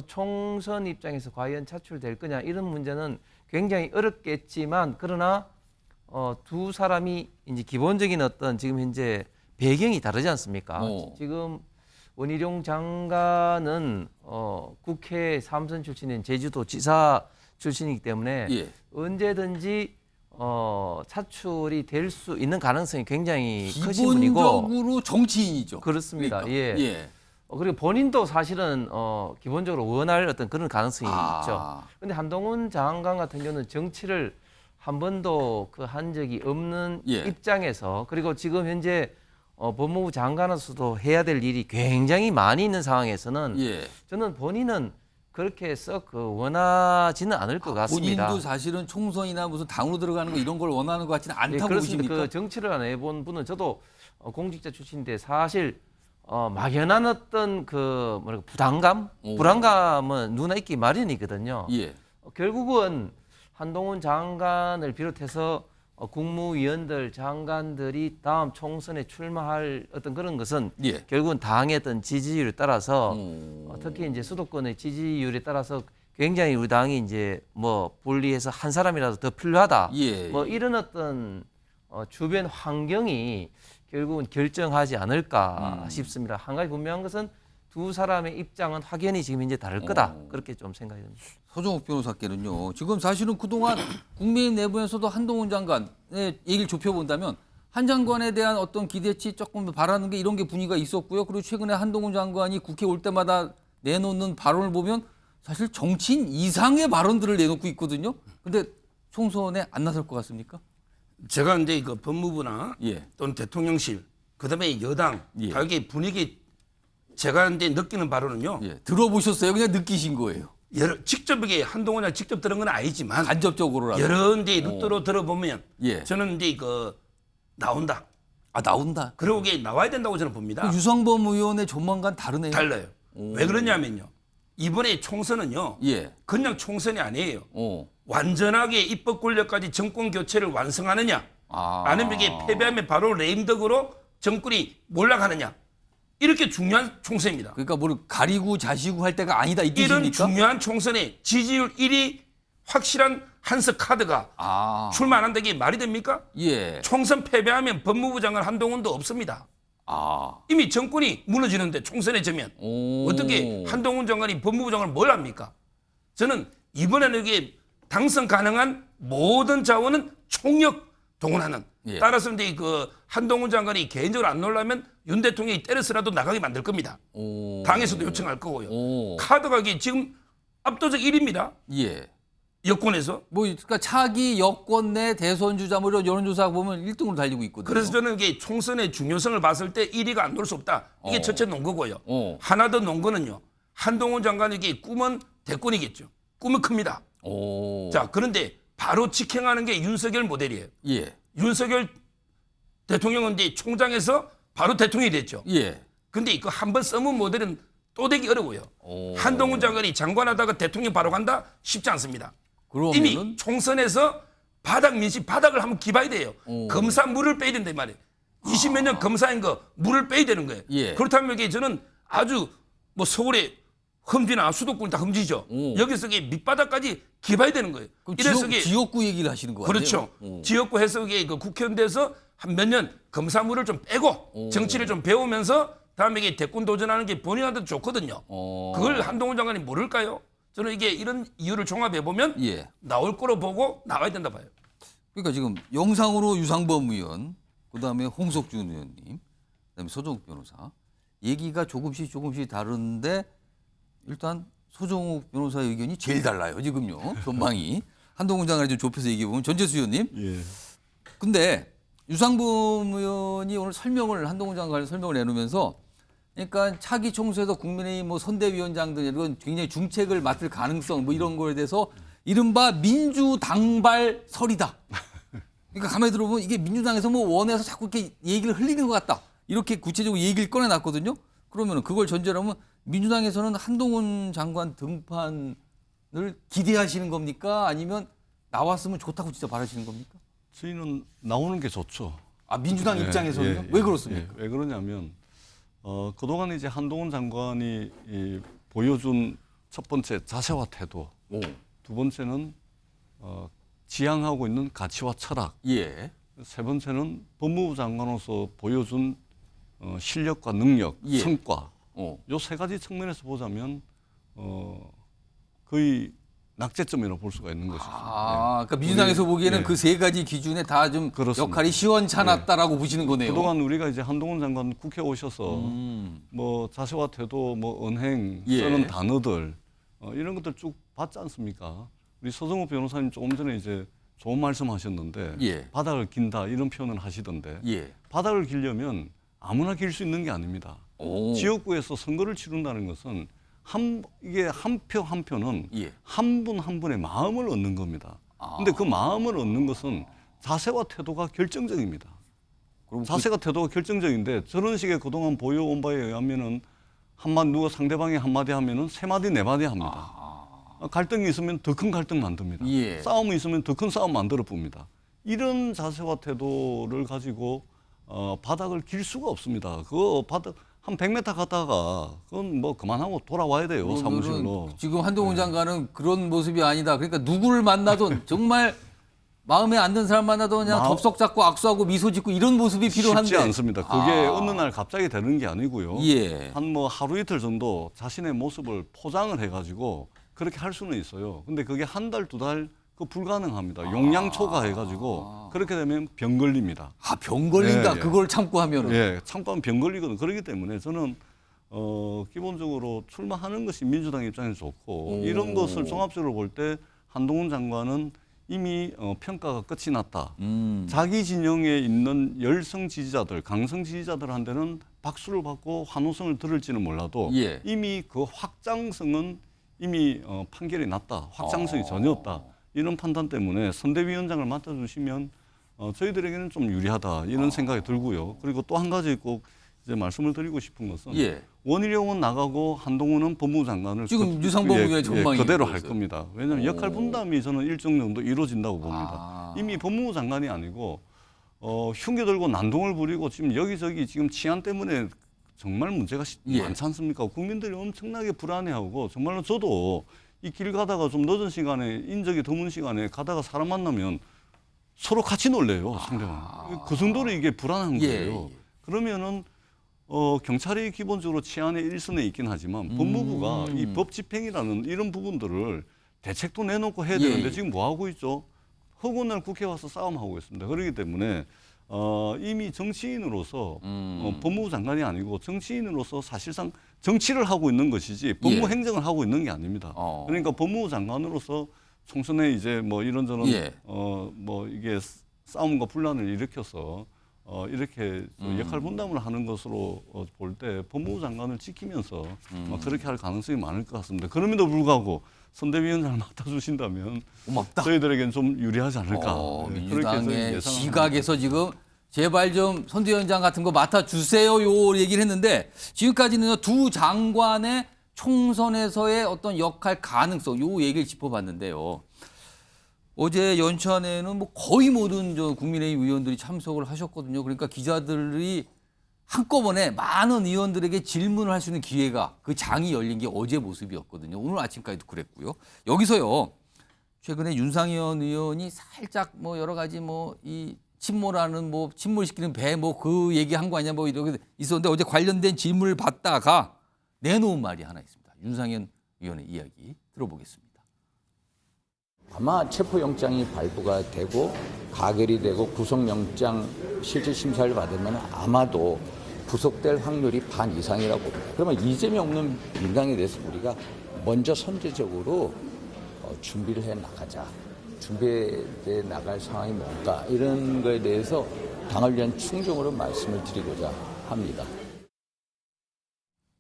총선 입장에서 과연 차출될 거냐 이런 문제는 굉장히 어렵겠지만 그러나 두 사람이 이제 기본적인 어떤 지금 현재 배경이 다르지 않습니까? 지금 원희룡 장관은 국회 삼선 출신인 제주도 지사 출신이기 때문에 언제든지 차출이 될 수 있는 가능성이 굉장히 크신 분이고 기본적으로 정치인이죠. 그렇습니다. 그러니까. 예. 그리고 본인도 사실은 기본적으로 원할 어떤 그런 가능성이 있죠. 그런데 한동훈 장관 같은 경우는 정치를 한 번도 한 적이 없는 입장에서 그리고 지금 현재 법무부 장관으로서도 해야 될 일이 굉장히 많이 있는 상황에서는 저는 본인은 그렇게 썩 원하지는 않을 것 같습니다. 본인도 사실은 총선이나 무슨 당으로 들어가는 거 이런 걸 원하는 것 같지는 않다고 그렇습니다. 보십니까? 그 정치를 안 해본 분은 저도 공직자 출신인데 사실 막연한 어떤 부담감, 불안감은 누나 있기 마련이거든요. 결국은 한동훈 장관을 비롯해서 국무위원들, 장관들이 다음 총선에 출마할 어떤 그런 것은 결국은 당의 어떤 지지율에 따라서 특히 이제 수도권의 지지율에 따라서 굉장히 우리 당이 이제 뭐 분리해서 한 사람이라도 더 필요하다. 뭐 이런 어떤 주변 환경이 결국은 결정하지 않을까 싶습니다. 한 가지 분명한 것은 두 사람의 입장은 확연히 지금 이제 다를 거다. 그렇게 좀 생각이 듭니다. 서정욱 변호사께는요. 지금 사실은 그동안 국민의힘 내부에서도 한동훈 장관의 얘기를 좁혀본다면 한 장관에 대한 어떤 기대치 조금 바라는 게 이런 게 분위기가 있었고요. 그리고 최근에 한동훈 장관이 국회 올 때마다 내놓는 발언을 보면 사실 정치인 이상의 발언들을 내놓고 있거든요. 근데 총선에 안 나설 것 같습니까? 제가 이제 그 법무부나 또는 대통령실 그다음에 여당 가게 분위기 제가 이제 느끼는 바로는요. 들어보셨어요? 그냥 느끼신 거예요? 직접 이게 한동훈이 직접 들은 건 아니지만 간접적으로라도 여러 이제 루트로 들어보면 저는 이제 나온다. 나온다. 그리고 이게 나와야 된다고 저는 봅니다. 유상범 의원의 조만간 다르네요. 달라요. 왜 그러냐면요. 이번에 총선은요. 그냥 총선이 아니에요. 완전하게 입법 권력까지 정권 교체를 완성하느냐, 아니면 이게 패배하면 바로 레임덕으로 정권이 몰락하느냐, 이렇게 중요한 총선입니다. 그러니까 뭘 가리고 자시고 할 때가 아니다 이 이런 뜻입니까? 중요한 총선에 지지율 1위 확실한 한석 카드가 출마 안 한다는 게 말이 됩니까? 예. 총선 패배하면 법무부 장관 한동훈도 없습니다. 이미 정권이 무너지는데 총선에 지면 어떻게 한동훈 장관이 법무부 장관을 뭘 합니까? 저는 이번에는 이게 당선 가능한 모든 자원은 총력 동원하는. 예. 따라서 이제 그 한동훈 장관이 개인적으로 안 놀라면 윤 대통령이 때려서라도 나가게 만들 겁니다. 당에서도 요청할 거고요. 카드가 이게 지금 압도적 1위입니다. 예. 여권에서. 뭐 그러니까 차기 여권 내 대선 주자 뭐 이런 여론조사 보면 1등으로 달리고 있거든요. 그래서 저는 이게 총선의 중요성을 봤을 때 1위가 안 놀 수 없다. 이게 첫째 논거고요. 하나 더 논거는요. 한동훈 장관에게 꿈은 대권이겠죠. 꿈은 큽니다. 자, 그런데 바로 직행하는 게 윤석열 모델이에요. 예. 윤석열 대통령은 이제 총장에서 바로 대통령이 됐죠. 예. 근데 이거 한번 써본 모델은 또 되기 어려워요. 한동훈 장관이 장관하다가 대통령 바로 간다? 쉽지 않습니다. 그러면은 이미 총선에서 바닥 민심 바닥을 한번 기봐야 돼요. 검사 물을 빼야 된단 말이에요. 20몇 년 검사인 거 물을 빼야 되는 거예요. 예. 그렇다면 이게 저는 아주 뭐 서울의 험지나 수도권 다 험지죠. 여기서 이게 밑바닥까지 기봐야 되는 거예요. 그럼 이래서 이게 지역구 얘기를 하시는 거예요? 그렇죠. 지역구 해석에 그 국회의원 돼서 한 몇 년 검사물을 좀 빼고 정치를 좀 배우면서 다음에 이게 대권 도전하는 게 본인한테도 좋거든요. 그걸 한동훈 장관이 모를까요? 저는 이게 이런 이유를 종합해 보면 예. 나올 거로 보고 나와야 된다 봐요. 그러니까 지금 영상으로 유상범 의원, 그다음에 홍석준 의원님, 그다음에 소정욱 변호사 얘기가 조금씩 다른데 일단 소정욱 변호사 의견이 제일 달라요 지금요. 전망이 한동훈 장관이 좀 좁혀서 얘기해 보면 전재수 의원님. 예. 근데 유상범 의원이 오늘 한동훈 장관이 설명을 내놓으면서 그러니까 차기 총선에서 국민의힘 뭐 선대위원장 등 이런 굉장히 중책을 맡을 가능성 뭐 이런 거에 대해서 이른바 민주당발설이다. 그러니까 가만히 들어보면 이게 민주당에서 뭐 원해서 자꾸 이렇게 얘기를 흘리는 것 같다. 이렇게 구체적으로 얘기를 꺼내놨거든요. 그러면 그걸 전제로 하면 민주당에서는 한동훈 장관 등판을 기대하시는 겁니까? 아니면 나왔으면 좋다고 진짜 바라시는 겁니까? 저희는 나오는 게 좋죠. 민주당 입장에서는요? 왜 그렇습니까? 왜 그러냐면 그동안 이제 한동훈 장관이 보여준 첫 번째 자세와 태도, 두 번째는 지향하고 있는 가치와 철학, 예. 세 번째는 법무부 장관으로서 보여준 실력과 능력, 예. 성과, 요 세 가지 측면에서 보자면 거의 낙제점이라고 볼 수가 있는 것이죠. 그러니까 민주당에서 보기에는 그 세 가지 기준에 다 좀 역할이 시원찮았다라고 보시는 거네요. 그동안 우리가 이제 한동훈 장관 국회 오셔서 뭐 자세와 태도, 뭐 언행, 쓰는 단어들 이런 것들 쭉 봤지 않습니까? 우리 서정욱 변호사님 조금 전에 이제 좋은 말씀하셨는데 바닥을 긴다 이런 표현을 하시던데 바닥을 기려면 아무나 길 수 있는 게 아닙니다. 지역구에서 선거를 치른다는 것은 이게 한 표 한 표는 한 분 한 분의 마음을 얻는 겁니다. 근데 그 마음을 얻는 것은 자세와 태도가 결정적입니다. 자세가 태도가 결정적인데 저런 식의 그동안 보여온 바에 의하면은 누가 상대방이 한마디 하면은 세 마디 네 마디 합니다. 갈등이 있으면 더 큰 갈등 만듭니다. 싸움이 있으면 더 큰 싸움 만들어 봅니다. 이런 자세와 태도를 가지고 바닥을 길 수가 없습니다. 그거 바닥 한 100m 갔다가 그건 뭐 그만하고 돌아와야 돼요, 사무실로. 지금 한동훈 장관은 그런 모습이 아니다. 그러니까 누구를 만나도 정말 마음에 안 드는 사람 만나도 그냥 덥석 잡고 악수하고 미소 짓고 이런 모습이 필요한데. 쉽지 않습니다. 그게 어느 날 갑자기 되는 게 아니고요. 한 뭐 하루 이틀 정도 자신의 모습을 포장을 해가지고 그렇게 할 수는 있어요. 근데 그게 한 달, 두 달 그 불가능합니다. 용량 초과해가지고 그렇게 되면 병 걸립니다. 병 걸린다. 그걸 참고 하면은. 참고 하면 병 걸리거든. 그렇기 때문에 저는 기본적으로 출마하는 것이 민주당 입장에서 좋고 이런 것을 종합적으로 볼 때 한동훈 장관은 이미 평가가 끝이 났다. 자기 진영에 있는 열성 지지자들, 강성 지지자들한테는 박수를 받고 환호성을 들을지는 몰라도 이미 그 확장성은 이미 판결이 났다. 확장성이 전혀 없다. 이런 판단 때문에 선대위원장을 맡아주시면 저희들에게는 좀 유리하다 이런 생각이 들고요. 그리고 또 한 가지 꼭 이제 말씀을 드리고 싶은 것은 예. 원희룡은 나가고 한동훈은 법무부 장관을 지금 유상법무부의 전망이 그대로 할 있어요. 겁니다. 왜냐하면 역할 분담이 저는 일정 정도 이루어진다고 봅니다. 이미 법무부 장관이 아니고 흉기 들고 난동을 부리고 지금 여기저기 지금 치안 때문에 정말 문제가 많지 않습니까? 국민들이 엄청나게 불안해하고 정말로 저도 이 길 가다가 좀 늦은 시간에 인적이 드문 시간에 가다가 사람 만나면 서로 같이 놀래요. 상대방. 그 정도로 이게 불안한 거예요. 그러면은 경찰이 기본적으로 치안의 일선에 있긴 하지만 법무부가 이 법 집행이라는 이런 부분들을 대책도 내놓고 해야 되는데 지금 뭐 하고 있죠? 허구한 날 국회 와서 싸움하고 있습니다. 그렇기 때문에 이미 정치인으로서 법무부 장관이 아니고 정치인으로서 사실상 정치를 하고 있는 것이지 법무 행정을 하고 있는 게 아닙니다. 그러니까 법무부 장관으로서 총선에 이제 뭐 이런저런 뭐 이게 싸움과 분란을 일으켜서 이렇게 역할 분담을 하는 것으로 볼 때 법무부 장관을 지키면서 그렇게 할 가능성이 많을 것 같습니다. 그럼에도 불구하고 선대위원장을 맡아주신다면 고맙다. 저희들에겐 좀 유리하지 않을까. 민주당의 시각에서 지금 제발 좀 선대위원장 같은 거 맡아주세요 요 얘기를 했는데 지금까지는 두 장관의 총선에서의 어떤 역할 가능성 요 얘기를 짚어봤는데요. 어제 연찬회는 뭐 거의 모든 국민의힘 의원들이 참석을 하셨거든요. 그러니까 기자들이 한꺼번에 많은 의원들에게 질문을 할 수 있는 기회가 그 장이 열린 게 어제 모습이었거든요. 오늘 아침까지도 그랬고요. 여기서요. 최근에 윤상현 의원이 살짝 뭐 여러 가지 뭐 이 침몰하는 뭐 침몰시키는 배 뭐 그 얘기한 거 아니냐 뭐 이렇게 있었는데 어제 관련된 질문을 받다가 내놓은 말이 하나 있습니다. 윤상현 의원의 이야기 들어보겠습니다. 아마 체포영장이 발부가 되고 가결이 되고 구속영장 실질 심사를 받으면 아마도 구속될 확률이 반 이상이라고 봅니다. 그러면 이재명 없는 민당에 대해서 우리가 먼저 선제적으로 준비를 해 나가자. 준비해 나갈 상황이 뭔가 이런 거에 대해서 당을 위한 충정으로 말씀을 드리고자 합니다.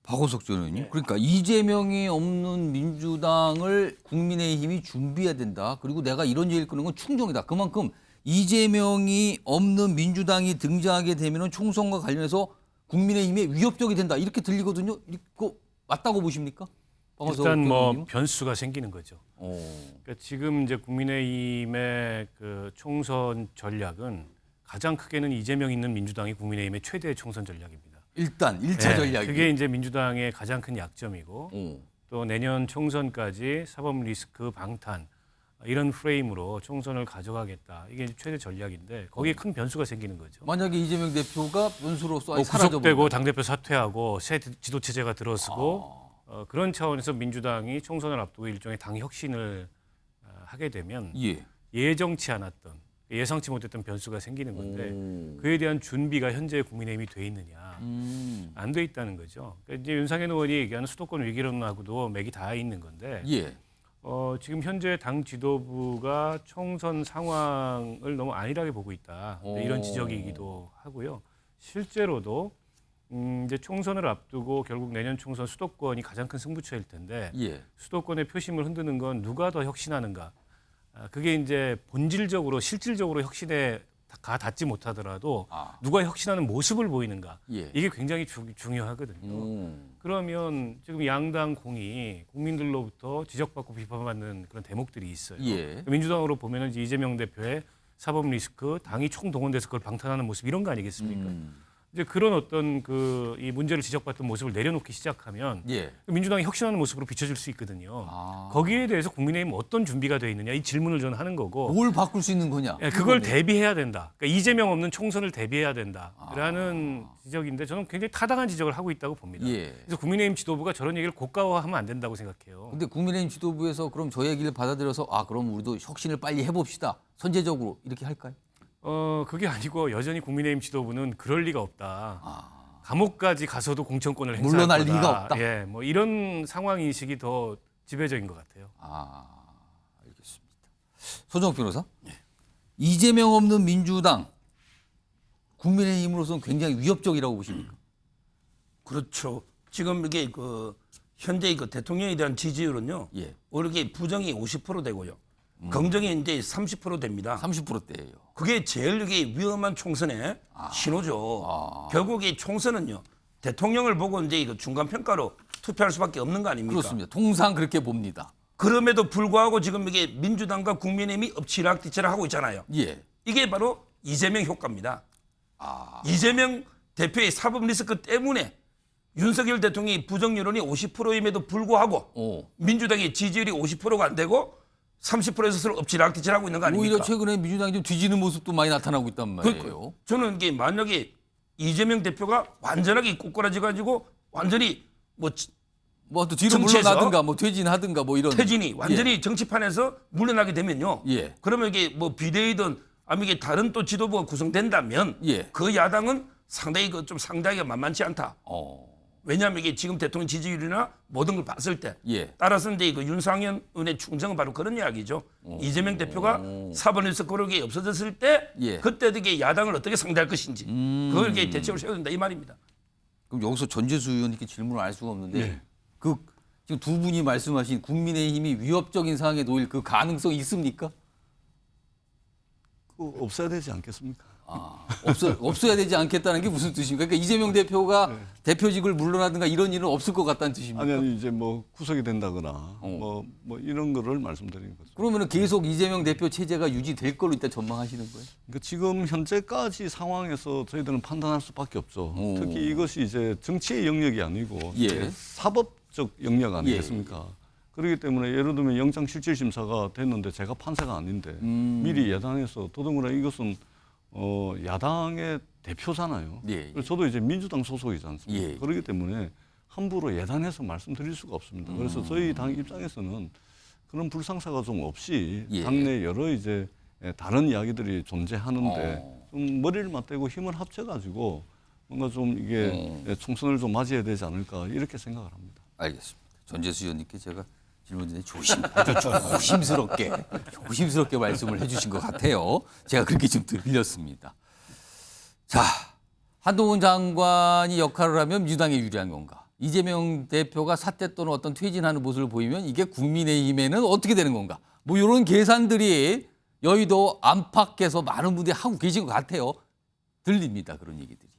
박원석 전 의원님. 그러니까 이재명이 없는 민주당을 국민의힘이 준비해야 된다. 그리고 내가 이런 얘기를 끊는 건 충정이다. 그만큼 이재명이 없는 민주당이 등장하게 되면 총선과 관련해서 국민의힘에 위협적이 된다. 이렇게 들리거든요. 이거 맞다고 보십니까? 일단 뭐 변수가 생기는 거죠. 그러니까 지금 이제 국민의힘의 그 총선 전략은 가장 크게는 이재명 있는 민주당이 국민의힘의 최대 총선 전략입니다. 일단 1차 전략이. 그게 이제 민주당의 가장 큰 약점이고 또 내년 총선까지 사법 리스크 방탄 이런 프레임으로 총선을 가져가겠다. 이게 최대 전략인데 거기에 큰 변수가 생기는 거죠. 만약에 이재명 대표가 변수로서 구속되고 당대표 사퇴하고 새 지도체제가 들어서고 그런 차원에서 민주당이 총선을 앞두고 일종의 당 혁신을 하게 되면 예정치 않았던 예상치 못했던 변수가 생기는 건데 그에 대한 준비가 현재 국민의힘이 돼 있느냐 안 돼 있다는 거죠. 그러니까 이제 윤상현 의원이 얘기하는 수도권 위기론하고도 맥이 닿아 있는 건데 지금 현재 당 지도부가 총선 상황을 너무 안일하게 보고 있다 이런 지적이기도 하고요. 실제로도 이제 총선을 앞두고 결국 내년 총선 수도권이 가장 큰 승부처일 텐데 수도권의 표심을 흔드는 건 누가 더 혁신하는가. 그게 이제 본질적으로 실질적으로 혁신에 닿지 못하더라도 누가 혁신하는 모습을 보이는가. 이게 굉장히 중요하거든요. 그러면 지금 양당 공이 국민들로부터 지적받고 비판받는 그런 대목들이 있어요. 민주당으로 보면 이제 이재명 대표의 사법 리스크, 당이 총동원돼서 그걸 방탄하는 모습 이런 거 아니겠습니까? 이제 그런 어떤 이 문제를 지적받던 모습을 내려놓기 시작하면 민주당이 혁신하는 모습으로 비춰질 수 있거든요. 거기에 대해서 국민의힘 어떤 준비가 돼 있느냐 이 질문을 저는 하는 거고. 뭘 바꿀 수 있는 거냐? 그걸 대비해야 된다. 그러니까 이재명 없는 총선을 대비해야 된다라는 지적인데 저는 굉장히 타당한 지적을 하고 있다고 봅니다. 그래서 국민의힘 지도부가 저런 얘기를 고가화하면 안 된다고 생각해요. 근데 국민의힘 지도부에서 그럼 저 얘기를 받아들여서 그럼 우리도 혁신을 빨리 해봅시다. 선제적으로 이렇게 할까요? 그게 아니고 여전히 국민의힘 지도부는 그럴 리가 없다. 감옥까지 가서도 공천권을 행사할 물러날 거다. 리가 없다. 뭐 이런 상황 인식이 더 지배적인 것 같아요. 알겠습니다. 소정욱 변호사, 이재명 없는 민주당 국민의힘으로서는 굉장히 위협적이라고 보십니까? 그렇죠. 지금 이게 현재 대통령에 대한 지지율은요. 오르게 부정이 50% 되고요. 긍정이 이제 30% 됩니다. 30%대예요. 그게 제일 이게 위험한 총선의 신호죠. 결국 이 총선은요. 대통령을 보고 이제 이거 중간 평가로 투표할 수밖에 없는 거 아닙니까? 그렇습니다. 통상 그렇게 봅니다. 그럼에도 불구하고 지금 이게 민주당과 국민의힘이 엎치락뒤치락 하고 있잖아요. 예. 이게 바로 이재명 효과입니다. 이재명 대표의 사법 리스크 때문에 윤석열 대통령이 부정 여론이 50%임에도 불구하고 민주당의 지지율이 50%가 안 되고 30%에서 서로 엎치락뒤치락하고 있는 거 아닙니까? 오히려 최근에 민주당이 좀 뒤지는 모습도 많이 나타나고 있단 말이에요. 저는 이게 만약에 이재명 대표가 완전하게 꼬꾸라져 가지고 완전히 뭐 또 뒤로 정치에서 물러나든가 뭐 퇴진하든가 뭐 이런 퇴진이 완전히 정치판에서 물러나게 되면요. 예. 그러면 이게 뭐 비대위든 아니면 이게 다른 또 지도부가 구성된다면 그 야당은 상당히 좀 상당히 만만치 않다. 왜냐하면 이게 지금 대통령 지지율이나 모든 걸 봤을 때 따라서 이제 그 윤상현 의원의 충정은 바로 그런 이야기죠. 이재명 대표가 사법 리스크 고르게 없어졌을 때 그때 이게 야당을 어떻게 상대할 것인지 그걸 이게 대책을 세워야 된다 이 말입니다. 그럼 여기서 전재수 의원님께 질문을 알 수가 없는데 그 지금 두 분이 말씀하신 국민의힘이 위협적인 상황에 놓일 그 가능성이 있습니까? 없어야 되지 않겠습니까? 없어야 되지 않겠다는 게 무슨 뜻입니까? 그러니까 이재명 대표가 대표직을 물러나든가 이런 일은 없을 것 같다는 뜻입니까? 아니 이제 뭐 구속이 된다거나 뭐 이런 거를 말씀드리는 거죠. 그러면 계속 이재명 대표 체제가 유지될 걸로 일단 전망하시는 거예요? 그러니까 지금 현재까지 상황에서 저희들은 판단할 수밖에 없죠. 특히 이것이 이제 정치의 영역이 아니고 이제 사법적 영역 아니겠습니까? 그렇기 때문에 예를 들면 영장실질심사가 됐는데 제가 판사가 아닌데 미리 예단해서 더더구나 이것은 야당의 대표잖아요. 그래서 저도 이제 민주당 소속이지 않습니까? 그렇기 때문에 함부로 예단해서 말씀드릴 수가 없습니다. 그래서 저희 당 입장에서는 그런 불상사가 좀 없이 당내 여러 이제 다른 이야기들이 존재하는데 좀 머리를 맞대고 힘을 합쳐가지고 뭔가 좀 이게 총선을 좀 맞이해야 되지 않을까 이렇게 생각을 합니다. 알겠습니다. 전재수 의원님께 제가 질문 전에 아주 조심스럽게 말씀을 해주신 것 같아요. 제가 그렇게 좀 들렸습니다. 자, 한동훈 장관이 역할을 하면 민주당에 유리한 건가? 이재명 대표가 사퇴 또는 어떤 퇴진하는 모습을 보이면 이게 국민의힘에는 어떻게 되는 건가? 뭐 이런 계산들이 여의도 안팎에서 많은 분들이 하고 계신 것 같아요. 들립니다. 그런 얘기들이.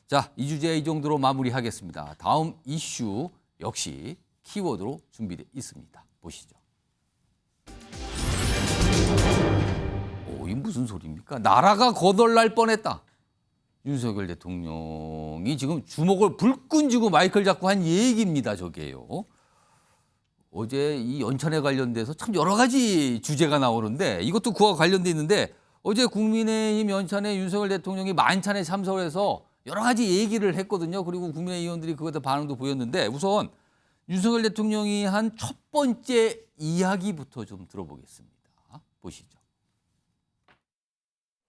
자, 이 주제 이 정도로 마무리하겠습니다. 다음 이슈 역시 키워드로 준비되어 있습니다. 보시죠. 이게 무슨 소리입니까? 나라가 거덜날 뻔했다. 윤석열 대통령이 지금 주먹을 불끈 쥐고 마이크를 잡고 한 얘기입니다. 저게요. 어제 이 연찬에 관련돼서 참 여러 가지 주제가 나오는데 이것도 그와 관련돼 있는데 어제 국민의힘 연찬에 윤석열 대통령이 만찬에 참석을 해서 여러 가지 얘기를 했거든요. 그리고 국민의힘 의원들이 그것에 반응도 보였는데 우선 윤석열 대통령이 한 첫 번째 이야기부터 좀 들어보겠습니다. 보시죠.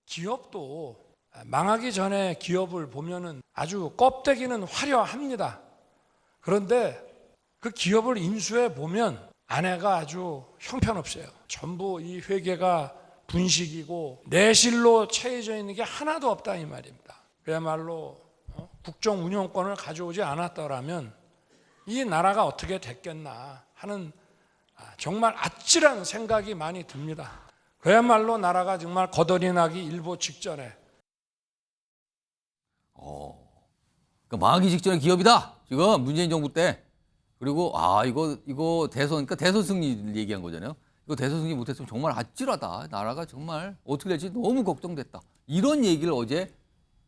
기업도 망하기 전에 기업을 보면은 아주 껍데기는 화려합니다. 그런데 그 기업을 인수해 보면 안에가 아주 형편없어요. 전부 이 회계가 분식이고 내실로 채워져 있는 게 하나도 없다 이 말입니다. 그야말로 국정 운영권을 가져오지 않았더라면 이 나라가 어떻게 됐겠나 하는 정말 아찔한 생각이 많이 듭니다. 그야말로 나라가 정말 거덜이 나기 일보 직전에. 그러니까 망하기 직전의 기업이다. 지금 문재인 정부 때. 그리고 이거 대선, 그러니까 대선 승리를 얘기한 거잖아요. 이거 대선 승리 못했으면 정말 아찔하다. 나라가 정말 어떻게 될지 너무 걱정됐다. 이런 얘기를 어제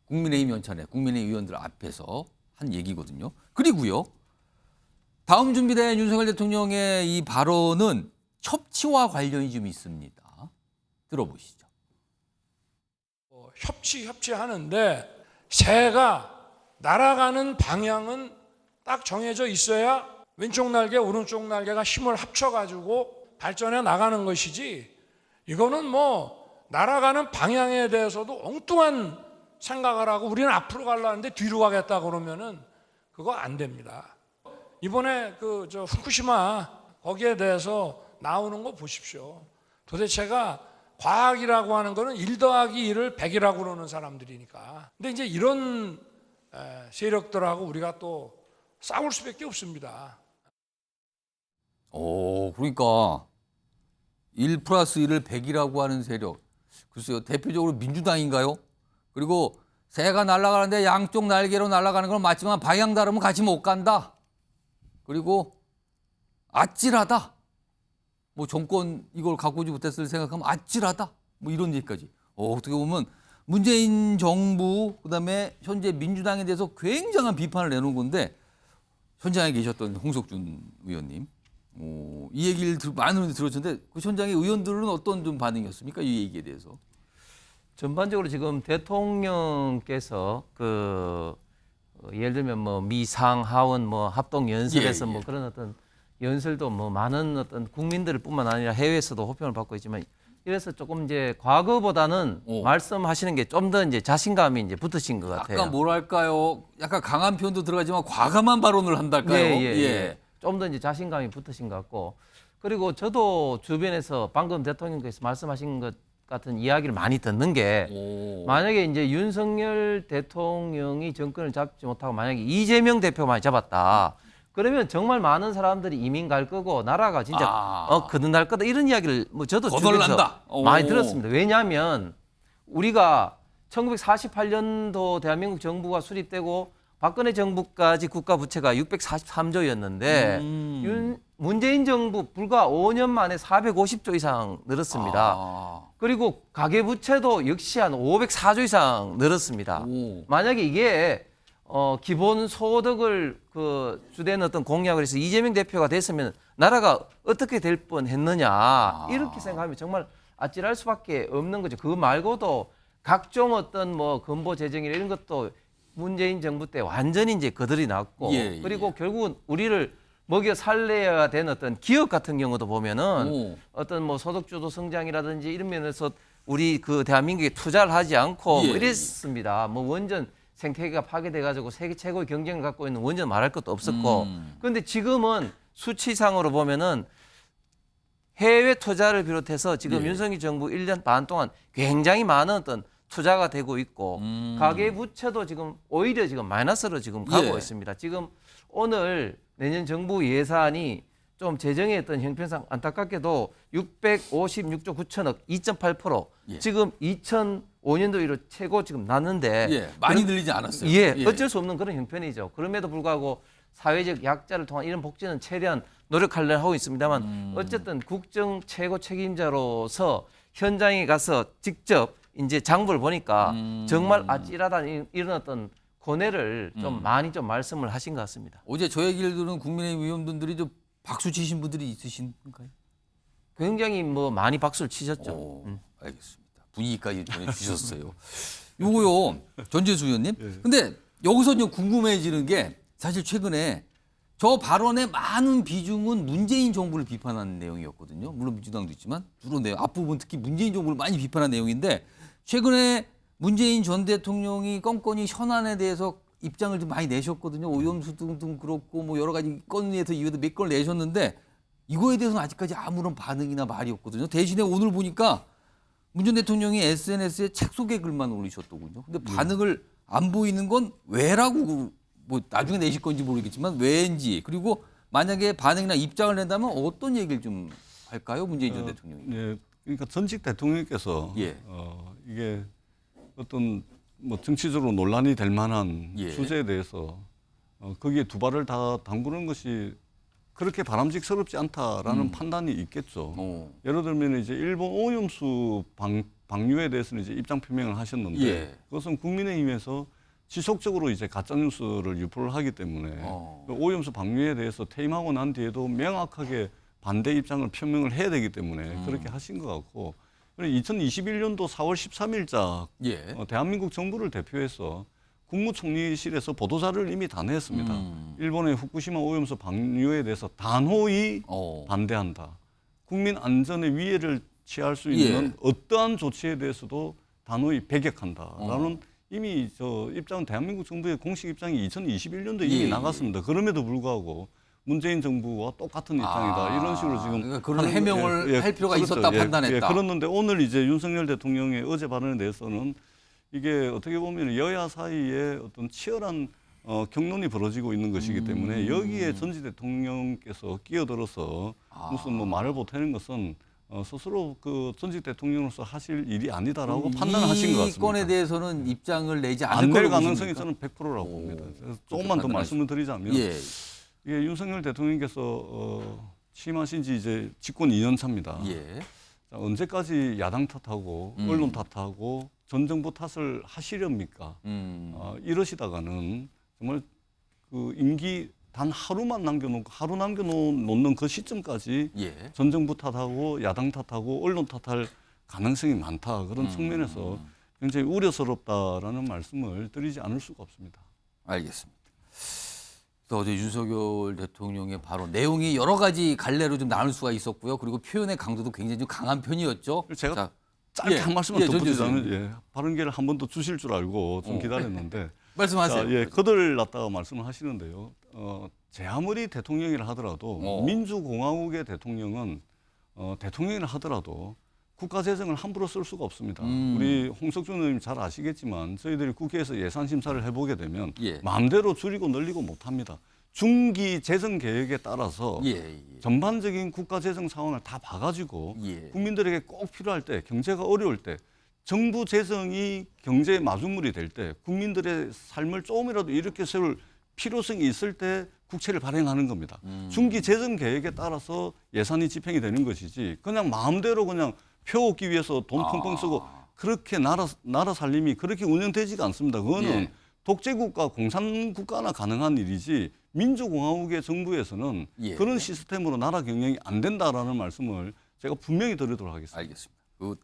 국민의힘 연찬회, 국민의힘 의원들 앞에서 한 얘기거든요. 그리고요. 다음 준비된 윤석열 대통령의 이 발언은 협치와 관련이 좀 있습니다. 들어보시죠. 협치하는데 새가 날아가는 방향은 딱 정해져 있어야 왼쪽 날개, 오른쪽 날개가 힘을 합쳐가지고 발전해 나가는 것이지 이거는 뭐 날아가는 방향에 대해서도 엉뚱한 생각을 하고 우리는 앞으로 가려는데 뒤로 가겠다 그러면은 그거 안 됩니다. 이번에 후쿠시마 거기에 대해서 나오는 거 보십시오. 도대체가 과학이라고 하는 거는 1 더하기 1을 100이라고 그러는 사람들이니까. 근데 이제 이런 세력들하고 우리가 또 싸울 수밖에 없습니다. 그러니까 1 플러스 1을 100이라고 하는 세력. 글쎄요, 대표적으로 민주당인가요? 그리고 새가 날아가는데 양쪽 날개로 날아가는 건 맞지만 방향 다르면 같이 못 간다. 그리고 아찔하다. 뭐 정권 이걸 가꾸지 못했을 생각하면 아찔하다. 뭐 이런 얘기까지. 어떻게 보면 문재인 정부 그다음에 현재 민주당에 대해서 굉장한 비판을 내놓은 건데 현장에 계셨던 홍석준 의원님 이 얘기를 많은 분들이 들었는데 그 현장의 의원들은 어떤 좀 반응이었습니까? 이 얘기에 대해서. 전반적으로 지금 대통령께서 예를 들면 뭐 미상 하원 뭐 합동 연설에서 뭐 그런 어떤 연설도 뭐 많은 어떤 국민들을 뿐만 아니라 해외에서도 호평을 받고 있지만 이래서 조금 이제 과거보다는 말씀하시는 게 좀 더 이제 자신감이 이제 붙으신 것 같아요. 약간 뭐랄까요? 약간 강한 표현도 들어가지만 과감한 발언을 한달까요? 좀 더 이제 자신감이 붙으신 것 같고 그리고 저도 주변에서 방금 대통령께서 말씀하신 것 같은 이야기를 많이 듣는 게 만약에 이제 윤석열 대통령이 정권을 잡지 못하고 만약에 이재명 대표만 잡았다. 그러면 정말 많은 사람들이 이민 갈 거고 나라가 진짜 거듭날 거다 이런 이야기를 뭐 저도 거덜난다. 많이 들었습니다. 왜냐하면 우리가 1948년도 대한민국 정부가 수립되고 박근혜 정부까지 국가 부채가 643조였는데 문재인 정부 불과 5년 만에 450조 이상 늘었습니다. 그리고 가계 부채도 역시 한 504조 이상 늘었습니다. 만약에 이게 기본 소득을 주된 어떤 공약을 해서 이재명 대표가 됐으면 나라가 어떻게 될 뻔했느냐 이렇게 생각하면 정말 아찔할 수밖에 없는 거죠. 그거 말고도 각종 어떤 뭐 건보 재정이나 이런 것도 문재인 정부 때 완전히 이제 거들이 났고 그리고 결국은 우리를 먹여 살려야 되는 어떤 기업 같은 경우도 보면은 어떤 뭐 소득주도 성장이라든지 이런 면에서 우리 대한민국에 투자를 하지 않고 뭐 이랬습니다. 뭐 원전 생태계가 파괴돼가지고 세계 최고의 경쟁을 갖고 있는 원전 말할 것도 없었고 그런데 지금은 수치상으로 보면은 해외 투자를 비롯해서 지금 윤석열 정부 1년 반 동안 굉장히 많은 어떤 투자가 되고 있고 가계 부채도 지금 오히려 지금 마이너스로 지금 가고 있습니다. 지금 오늘 내년 정부 예산이 좀 재정의 어떤 형편상 안타깝게도 656조 9천억 2.8% 지금 2005년도 이후 최고 지금 났는데 많이 늘리지 않았어요. 어쩔 수 없는 그런 형편이죠. 그럼에도 불구하고 사회적 약자를 통한 이런 복지는 최대한 노력하려고 하고 있습니다만 어쨌든 국정 최고 책임자로서 현장에 가서 직접 이제 장부를 보니까 정말 아찔하다는 이런 어떤 고뇌를 좀 많이 좀 말씀을 하신 것 같습니다. 어제 저 얘기를 들은 국민의힘 의원분들이 좀 박수 치신 분들이 있으신가요? 굉장히 뭐 많이 박수를 치셨죠. 알겠습니다. 분위기까지 전해주셨어요. 요거요, 전재수 의원님. 근데 여기서 좀 궁금해지는 게 사실 최근에 저 발언의 많은 비중은 문재인 정부를 비판하는 내용이었거든요. 물론 민주당도 있지만 주로 앞부분 특히 문재인 정부를 많이 비판한 내용인데 최근에 문재인 전 대통령이 건건이 현안에 대해서 입장을 좀 많이 내셨거든요. 오염수 등등 그렇고 뭐 여러 가지 건에서 이외에도 몇 걸 내셨는데 이거에 대해서는 아직까지 아무런 반응이나 말이 없거든요. 대신에 오늘 보니까 문 전 대통령이 SNS에 책 소개 글만 올리셨더군요. 근데 반응을 안 보이는 건 왜라고 뭐 나중에 내실 건지 모르겠지만 왜인지 그리고 만약에 반응이나 입장을 낸다면 어떤 얘기를 좀 할까요? 문재인 전 대통령이. 네, 그러니까 전직 대통령께서 이게 어떤 뭐 정치적으로 논란이 될 만한 주제에 대해서 거기에 두 발을 다 담그는 것이 그렇게 바람직스럽지 않다라는 판단이 있겠죠. 예를 들면 이제 일본 오염수 방류에 대해서는 이제 입장 표명을 하셨는데 그것은 국민의힘에서 지속적으로 이제 가짜 뉴스를 유포를 하기 때문에 오염수 방류에 대해서 퇴임하고 난 뒤에도 명확하게 반대 입장을 표명을 해야 되기 때문에 그렇게 하신 것 같고 2021년도 4월 13일자 대한민국 정부를 대표해서 국무총리실에서 보도자료를 이미 다 냈습니다. 일본의 후쿠시마 오염수 방류에 대해서 단호히 반대한다. 국민 안전에 위해를 취할 수 있는 어떠한 조치에 대해서도 단호히 배격한다라는 이미 저 입장은 대한민국 정부의 공식 입장이 2021년도에 이미 나갔습니다. 그럼에도 불구하고 문재인 정부와 똑같은 입장이다. 이런 식으로 지금 그러니까 그런 해명을 할 필요가 있었다 판단했다. 그랬는데 오늘 이제 윤석열 대통령의 어제 발언에 대해서는 이게 어떻게 보면 여야 사이에 어떤 치열한 경론이 벌어지고 있는 것이기 때문에 여기에 전직 대통령께서 끼어들어서 무슨 뭐 말을 보태는 것은 스스로 그 전직 대통령으로서 하실 일이 아니다라고 판단하신 것 같습니다. 이 건에 대해서는 입장을 내지 않을 안 낼 거라고 가능성이 보십니까? 저는 100%라고 봅니다. 그래서 조금만 더 말씀을 드리자면 예. 이게 윤석열 대통령께서 취임하신 지 이제 집권 2년 차입니다. 예. 자, 언제까지 야당 탓하고 언론 탓하고 전 정부 탓을 하시렵니까? 이러시다가는 정말 그 임기 단 하루만 남겨놓고 하루 남겨놓는 그 시점까지 예. 전 정부 탓하고 야당 탓하고 언론 탓할 가능성이 많다. 그런 측면에서 굉장히 우려스럽다라는 말씀을 드리지 않을 수가 없습니다. 알겠습니다. 또 어제 윤석열 대통령의 바로 내용이 여러 가지 갈래로 좀 나눌 수가 있었고요. 그리고 표현의 강도도 굉장히 좀 강한 편이었죠. 제가 자, 짧게 예. 한 말씀만 예, 덧붙이자면 발언 기회를 한 번 더 주실 줄 알고 좀 기다렸는데 말씀하세요. 자, 거들났다가 말씀을 하시는데요. 제 아무리 대통령이라 하더라도 민주공화국의 대통령은 대통령이라 하더라도 국가재정을 함부로 쓸 수가 없습니다. 우리 홍석준 의원님 잘 아시겠지만 저희들이 국회에서 예산심사를 해보게 되면 마음대로 줄이고 늘리고 못합니다. 중기 재정 계획에 따라서 전반적인 국가재정 상황을 다 봐가지고 국민들에게 꼭 필요할 때 경제가 어려울 때 정부 재정이 경제의 마중물이 될 때 국민들의 삶을 조금이라도 이렇게 세울 필요성이 있을 때 국채를 발행하는 겁니다. 중기 재정 계획에 따라서 예산이 집행이 되는 것이지 그냥 마음대로 그냥 표 얻기 위해서 돈 펑펑 쓰고 그렇게 나라 살림이 그렇게 운영되지가 않습니다. 그거는 독재국가, 공산국가나 가능한 일이지 민주공화국의 정부에서는 그런 시스템으로 나라 경영이 안 된다라는 말씀을 제가 분명히 드리도록 하겠습니다. 알겠습니다. 그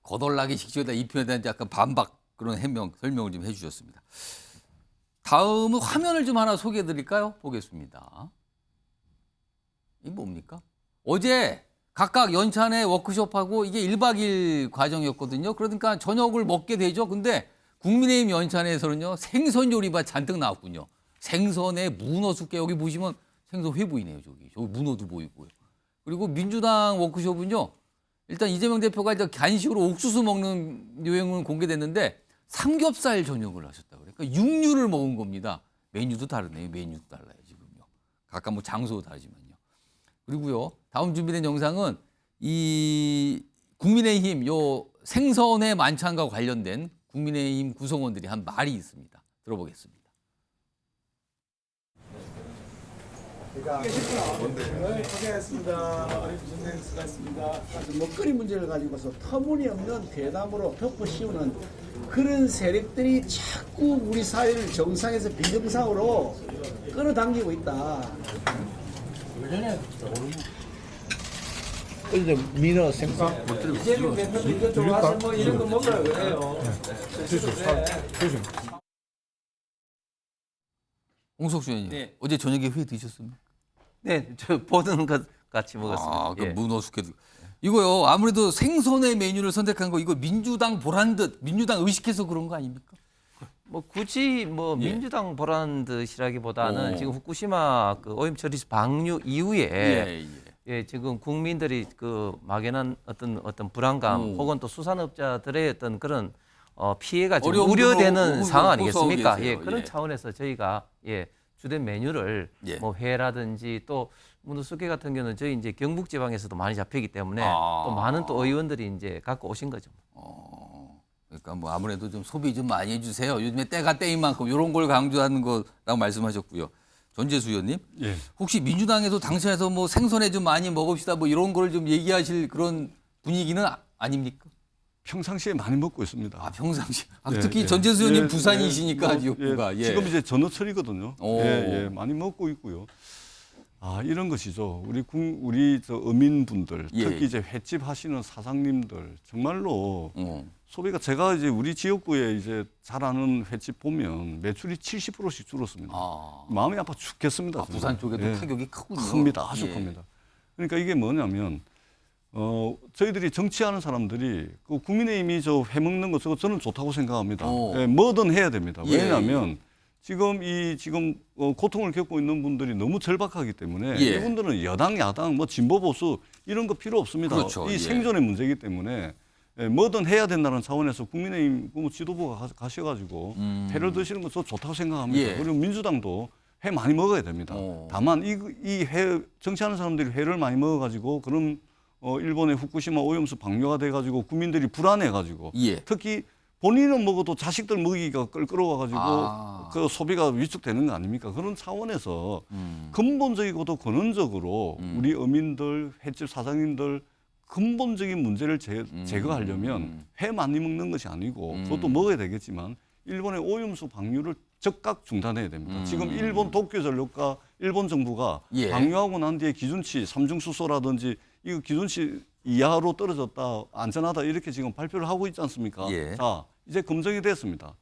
거덜나기 직전에 이 표현에 대한 약간 반박 그런 설명을 좀 해주셨습니다. 다음은 화면을 좀 하나 소개해 드릴까요? 보겠습니다. 이게 뭡니까? 어제 각각 연찬회 워크숍하고 이게 1박 2일 과정이었거든요. 그러니까 저녁을 먹게 되죠. 근데 국민의힘 연찬회에서는요. 생선 요리가 잔뜩 나왔군요. 생선에 문어 숙회 여기 보시면 생선 회 보이네요. 저기 문어도 보이고요. 그리고 민주당 워크숍은요. 일단 이재명 대표가 이제 간식으로 옥수수 먹는 요행은 공개됐는데 삼겹살 전용을 하셨다고 그래요. 그러니까 육류를 먹은 겁니다. 메뉴도 다르네요. 메뉴도 달라요 지금요. 각각 뭐 장소도 다르지만요. 그리고요. 다음 준비된 영상은 이 국민의힘 요 생선회 만찬과 관련된 국민의힘 구성원들이 한 말이 있습니다. 들어보겠습니다. 고생했습니다. 선생님 수고하셨습니다. 먹거리 문제를 가지고서 터무니없는 대담으로 덮어 씌우는 그런 세력들이 자꾸 우리 사회를 정상에서 비정상으로 끌어당기고 있다. 이제 민어 생선 이재명 대표도 이것저것 와서 뭐 이런 거 먹으라고 그래요. 홍석준 의원님, 어제 저녁에 회 드셨습니까? 네, 저 보는 것 같이 먹었습니다. 그 문어 숙회도. 이거요. 아무래도 생선의 메뉴를 선택한 거 이거 민주당 보란 듯 민주당 의식해서 그런 거 아닙니까? 뭐 굳이 뭐 민주당 보란 듯이라기보다는 지금 후쿠시마 그 오염 처리수 방류 이후에 지금 국민들이 그 막연한 어떤 불안감 혹은 또 수산업자들의 어떤 그런 피해가 지금 우려되는 상황 아니겠습니까? 그런 차원에서 저희가 주된 메뉴를 뭐 회라든지 또 문어 숙회 같은 경우는 저희 이제 경북 지방에서도 많이 잡히기 때문에 또 많은 또 의원들이 이제 갖고 오신 거죠. 그러니까 뭐 아무래도 좀 소비 좀 많이 해주세요. 요즘에 때가 때인 만큼 이런 걸 강조하는 거라고 말씀하셨고요. 전재수 의원님, 혹시 민주당에서 당시에서 뭐 생선회 좀 많이 먹읍시다 뭐 이런 걸 좀 얘기하실 그런 분위기는 아닙니까? 평상시에 많이 먹고 있습니다. 평상시. 특히 전재수 의원님 부산이시니까 지역구가. 지금 이제 전어철이거든요. 많이 먹고 있고요. 이런 것이죠. 우리 저 어민분들, 특히 이제 횟집 하시는 사장님들 정말로 소비가 제가 이제 우리 지역구에 이제 잘 아는 횟집 보면 매출이 70%씩 줄었습니다. 마음이 아파 죽겠습니다. 부산 쪽에도 타격이 크군요. 큽니다. 아주 큽니다. 그러니까 이게 뭐냐면 저희들이 정치하는 사람들이 그 국민의힘이 저 회 먹는 거 저는 좋다고 생각합니다. 뭐든 해야 됩니다. 왜냐하면 지금 고통을 겪고 있는 분들이 너무 절박하기 때문에 이분들은 여당, 야당, 뭐 진보 보수 이런 거 필요 없습니다. 그렇죠. 이 생존의 문제이기 때문에 뭐든 해야 된다는 차원에서 국민의힘 지도부가 가셔가지고 회를 드시는 거 저 좋다고 생각합니다. 그리고 민주당도 회 많이 먹어야 됩니다. 다만 이 회 정치하는 사람들이 회를 많이 먹어가지고 그런 일본의 후쿠시마 오염수 방류가 돼가지고 국민들이 불안해가지고 예. 특히 본인은 먹어도 자식들 먹이기가 끌끌어와가지고 그 소비가 위축되는 거 아닙니까? 그런 차원에서 근본적이고도 근원적으로 우리 어민들, 횟집 사장님들 근본적인 문제를 제거하려면 회 많이 먹는 것이 아니고 그것도 먹어야 되겠지만 일본의 오염수 방류를 즉각 중단해야 됩니다. 지금 일본 도쿄 전력과 일본 정부가 예. 방류하고 난 뒤에 기준치 삼중수소라든지 이거 기준치 이하로 떨어졌다, 안전하다 이렇게 지금 발표를 하고 있지 않습니까? 예. 자, 이제 검증이 됐습니다.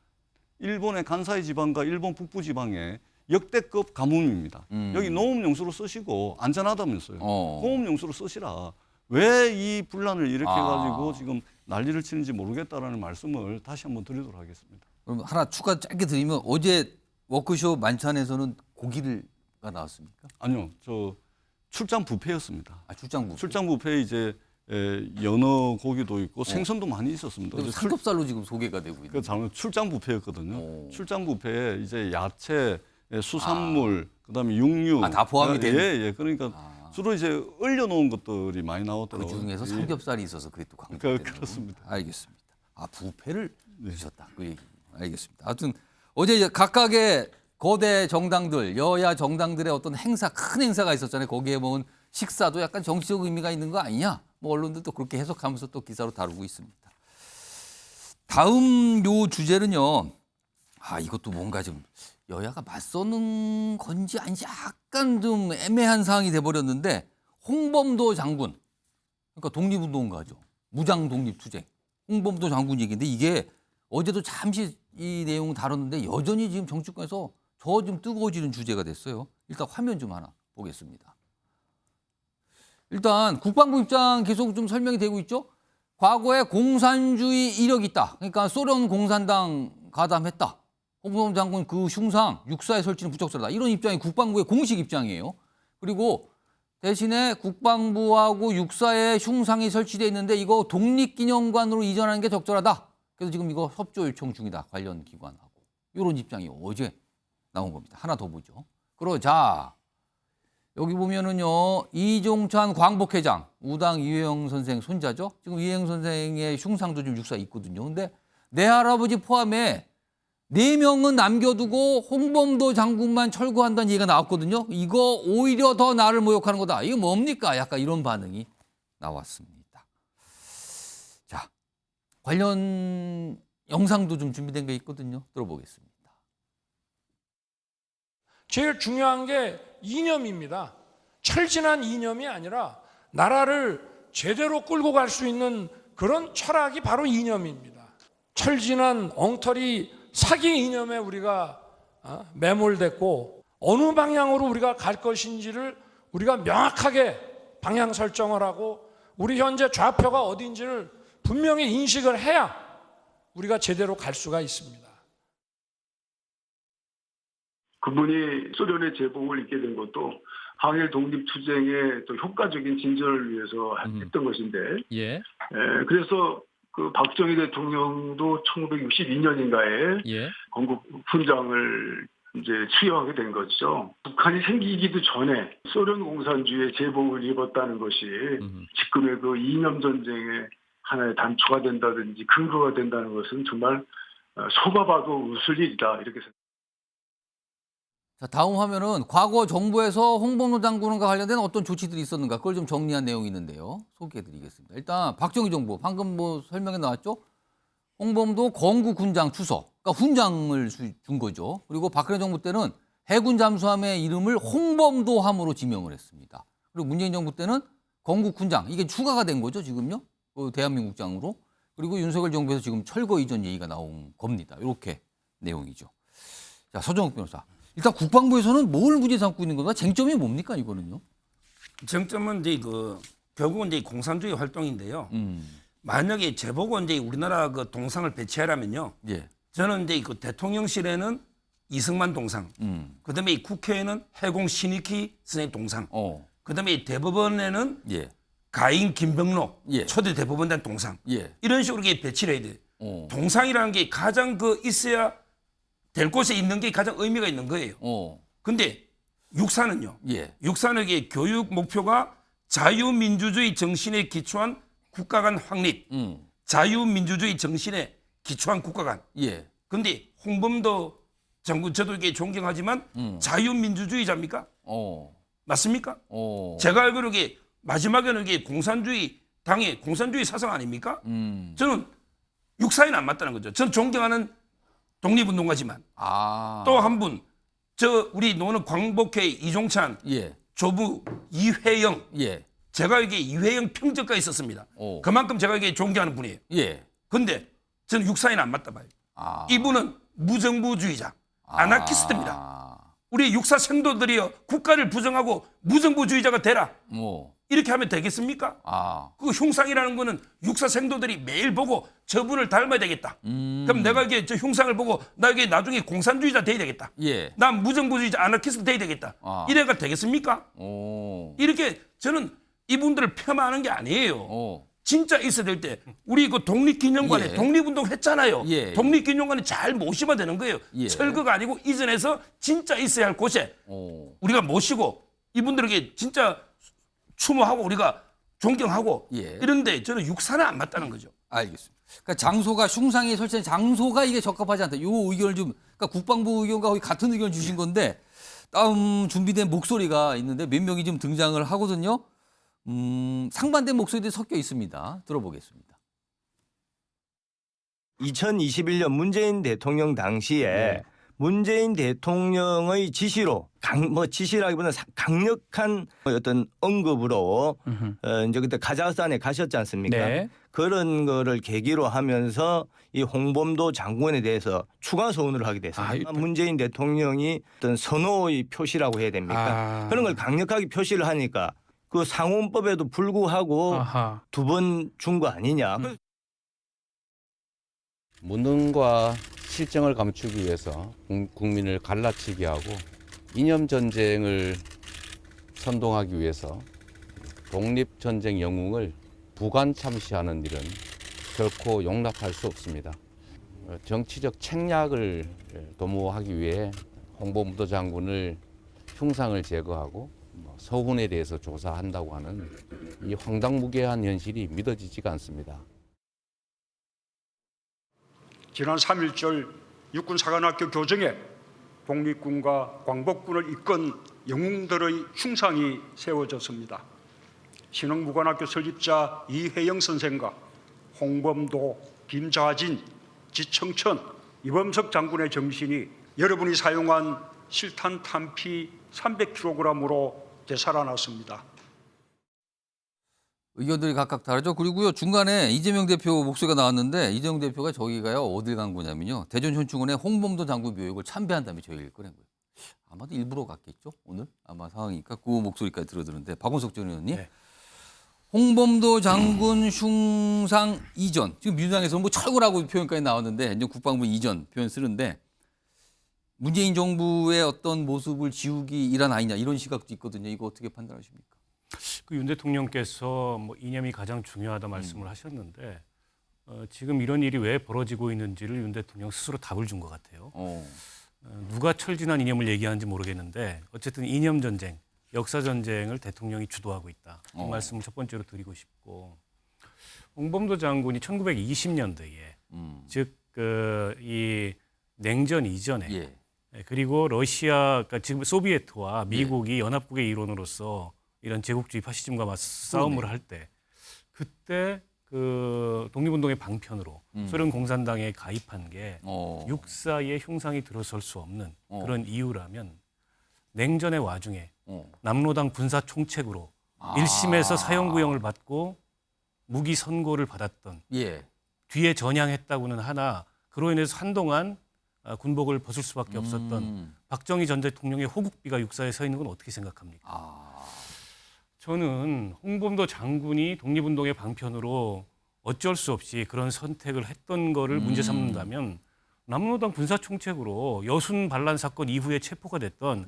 일본의 간사이 지방과 일본 북부 지방에 역대급 가뭄입니다. 여기 농업용수로 쓰시고 안전하다면서요. 공업용수로 쓰시라. 왜 이 분란을 일으켜가지고 지금 난리를 치는지 모르겠다라는 말씀을 다시 한번 드리도록 하겠습니다. 그럼 하나 추가 짧게 드리면 어제 워크숍 만찬에서는 고기가 나왔습니까? 아니요, 저 출장 뷔페였습니다. 출장 뷔페. 출장 뷔페 이제 연어 고기도 있고 생선도 많이 있었습니다. 삼겹살로 지금 소개가 되고 있는. 그 출장 뷔페였거든요. 출장 뷔페에 이제 야채, 수산물, 그다음에 육류 다 포함이 되는. 예. 그러니까 주로 이제 얼려놓은 것들이 많이 나왔더라고요. 그 중에서 삼겹살이 있어서 그게 또 그렇습니다. 알겠습니다. 뷔페를 드셨다. 그 얘기. 알겠습니다. 하여튼 어제 이제 각각의 거대 정당들, 여야 정당들의 어떤 행사, 큰 행사가 있었잖아요. 거기에 뭐 식사도 약간 정치적 의미가 있는 거 아니냐? 뭐 언론들도 그렇게 해석하면서 또 기사로 다루고 있습니다. 다음 요 주제는요. 이것도 뭔가 좀 여야가 맞서는 건지 아닌지 약간 좀 애매한 상황이 돼버렸는데 홍범도 장군, 그러니까 독립운동가죠. 무장 독립투쟁. 홍범도 장군 얘기인데 이게 어제도 잠시 이 내용 다뤘는데 여전히 지금 정치권에서 저 좀 뜨거워지는 주제가 됐어요. 일단 화면 좀 하나 보겠습니다. 일단 국방부 입장 계속 좀 설명이 되고 있죠. 과거에 공산주의 이력이 있다. 그러니까 소련 공산당 가담했다. 홍범도 장군 그 흉상 육사의 설치는 부적절하다. 이런 입장이 국방부의 공식 입장이에요. 그리고 대신에 국방부하고 육사에 흉상이 설치되어 있는데 이거 독립기념관으로 이전하는 게 적절하다. 그래서 지금 이거 협조 요청 중이다. 관련 기관하고. 이런 입장이 어제 나온 겁니다. 하나 더 보죠. 그러자 여기 보면은요. 이종찬 광복회장, 우당 이회영 선생 손자죠. 지금 이회영 선생의 흉상도 좀 육사에 있거든요. 근데 내 할아버지 포함해 4명은 남겨두고 홍범도 장군만 철거한다는 얘기가 나왔거든요. 이거 오히려 더 나를 모욕하는 거다. 이거 뭡니까? 약간 이런 반응이 나왔습니다. 자, 관련 영상도 좀 준비된 게 있거든요. 들어보겠습니다. 제일 중요한 게 이념입니다. 철진한 이념이 아니라 나라를 제대로 끌고 갈 수 있는 그런 철학이 바로 이념입니다. 철진한 엉터리 사기 이념에 우리가 매몰됐고 어느 방향으로 우리가 갈 것인지를 우리가 명확하게 방향 설정을 하고 우리 현재 좌표가 어딘지를 분명히 인식을 해야 우리가 제대로 갈 수가 있습니다. 그분이 소련의 제복을 입게 된 것도 항일 독립투쟁의 또 효과적인 진전을 위해서 했던 것인데, 그래서 그 박정희 대통령도 1962년인가에 건국 훈장을 이제 수여하게 된 거죠. 북한이 생기기도 전에 소련 공산주의의 제복을 입었다는 것이 지금의 그 이념 전쟁의 하나의 단초가 된다든지 근거가 된다는 것은 정말 속아봐도 웃을 일이다 이렇게 생각합니다. 자, 다음 화면은 과거 정부에서 홍범도 장군과 관련된 어떤 조치들이 있었는가 그걸 좀 정리한 내용이 있는데요. 소개해드리겠습니다. 일단 박정희 정부 방금 뭐 설명에 나왔죠. 홍범도 건국훈장 추서, 그러니까 훈장을 준 거죠. 그리고 박근혜 정부 때는 해군 잠수함의 이름을 홍범도함으로 지명을 했습니다. 그리고 문재인 정부 때는 건국훈장, 이게 추가가 된 거죠 지금요. 그 대한민국장으로. 그리고 윤석열 정부에서 지금 철거 이전 얘기가 나온 겁니다. 이렇게 내용이죠. 자, 서정욱 변호사. 일단 국방부에서는 뭘 문제 삼고 있는 건가? 쟁점이 뭡니까 이거는요? 쟁점은 이제 결국은 이제 공산주의 활동인데요. 만약에 제보고 이제 우리나라 그 동상을 배치하려면요. 저는 이제 그 대통령실에는 이승만 동상, 그다음에 이 국회에는 해공 신익희 선생님 동상, 그다음에 이 대법원에는 가인 김병록 초대 대법원장 동상, 이런 식으로 배치를 해야 돼요. 동상이라는 게 가장 있어야 될 곳에 있는 게 가장 의미가 있는 거예요. 근데 육사는요. 육사는 교육 목표가 자유민주주의 정신에 기초한 국가 간 확립, 자유민주주의 정신에 기초한 국가 간. 예. 근데 홍범도 장군 저도 이게 존경하지만 자유민주주의자입니까? 맞습니까? 제가 알기로 이게 마지막에는 이게 공산주의 당의 공산주의 사상 아닙니까? 저는 육사에는 안 맞다는 거죠. 저는 존경하는 독립운동가지만 또 한 분, 저 우리 노는 광복회 이종찬, 조부 이회영, 제가 여기 이회영 평적가 있었습니다. 그만큼 제가 여기 존경하는 분이에요. 근데 저는 육사에는 안 맞다 봐요. 이분은 무정부주의자, 아나키스트입니다. 우리 육사 생도들이요 국가를 부정하고 무정부주의자가 되라. 이렇게 하면 되겠습니까? 그 흉상이라는 거는 육사 생도들이 매일 보고 저분을 닮아야 되겠다. 그럼 내가 이게 저 흉상을 보고 나 이게 나중에 공산주의자 돼야 되겠다. 난 무정부주의자 아나키스트 돼야 되겠다. 이래가 되겠습니까? 이렇게 저는 이분들을 폄하하는 게 아니에요. 진짜 있어야 될 때 우리 그 독립기념관에 독립운동 했잖아요. 독립기념관에 잘 모시면 되는 거예요. 철거가 아니고 이전에서 진짜 있어야 할 곳에 우리가 모시고 이분들에게 진짜 추모하고 우리가 존경하고 이런데 저는 육사는 안 맞다는 거죠. 알겠습니다. 그러니까 장소가 흉상이 설치된 장소가 이게 적합하지 않다. 이 의견을 좀 그러니까 국방부 의견과 거의 같은 의견을 주신 건데 다음 준비된 목소리가 있는데 몇 명이 좀 등장을 하거든요. 상반된 목소리들이 섞여 있습니다. 들어보겠습니다. 2021년 문재인 대통령 당시에 문재인 대통령의 지시로 지시라기보다는 강력한 어떤 언급으로 이제 그때 카자흐스탄에 가셨지 않습니까? 그런 거를 계기로 하면서 이 홍범도 장군에 대해서 추가 소원을 하게 됐습니다. 문재인 대통령이 어떤 선호의 표시라고 해야 됩니까? 그런 걸 강력하게 표시를 하니까 그 상원법에도 불구하고 두 번 준 거 아니냐. 무능과 실정을 감추기 위해서 국민을 갈라치게 하고 이념 전쟁을 선동하기 위해서 독립전쟁 영웅을 부관 참시하는 일은 결코 용납할 수 없습니다. 정치적 책략을 도모하기 위해 홍범도 장군을 흉상을 제거하고 서훈에 대해서 조사한다고 하는 이 황당무계한 현실이 믿어지지가 않습니다. 지난 3.1절 육군사관학교 교정에 독립군과 광복군을 이끈 영웅들의 흉상이 세워졌습니다. 신흥무관학교 설립자 이회영 선생과 홍범도, 김자진, 지청천, 이범석 장군의 정신이 여러분이 사용한 실탄 탄피 300kg으로 되살아났습니다. 의견들이 각각 다르죠. 그리고요 중간에 이재명 대표 목소리가 나왔는데 이재명 대표가 저기가요 어딜 간 거냐면요 대전현충원에 홍범도 장군 묘역을 참배한 다음에 저 얘기를 꺼낸 거예요. 아마도 일부러 갔겠죠 오늘 아마 상황이니까 그 목소리까지 들어드는데 박원석 전 의원님 홍범도 장군 흉상 이전 지금 민주당에서 뭐 철거라고 표현까지 나왔는데 이제 국방부 이전 표현 쓰는데 문재인 정부의 어떤 모습을 지우기 일환 아니냐 이런 시각도 있거든요. 이거 어떻게 판단하십니까? 그 윤 대통령께서 뭐 이념이 가장 중요하다 말씀을 하셨는데 지금 이런 일이 왜 벌어지고 있는지를 윤 대통령 스스로 답을 준 것 같아요. 누가 철진한 이념을 얘기하는지 모르겠는데 어쨌든 이념 전쟁, 역사 전쟁을 대통령이 주도하고 있다. 이 말씀을 첫 번째로 드리고 싶고 홍범도 장군이 1920년대에 즉 이 냉전 이전에 그리고 러시아 그러니까 지금 소비에트와 미국이 연합국의 일원으로서 이런 제국주의 파시즘과 맞싸움을 할 때 그때 그 독립운동의 방편으로 소련 공산당에 가입한 게 육사의 흉상이 들어설 수 없는 그런 이유라면 냉전의 와중에 남로당 군사 총책으로 1심에서 사형구형을 받고 무기 선고를 받았던 뒤에 전향했다고는 하나 그로 인해서 한동안 군복을 벗을 수밖에 없었던 박정희 전 대통령의 호국비가 육사에 서 있는 건 어떻게 생각합니까? 저는 홍범도 장군이 독립운동의 방편으로 어쩔 수 없이 그런 선택을 했던 거를 문제 삼는다면 남로당 군사총책으로 여순 반란 사건 이후에 체포가 됐던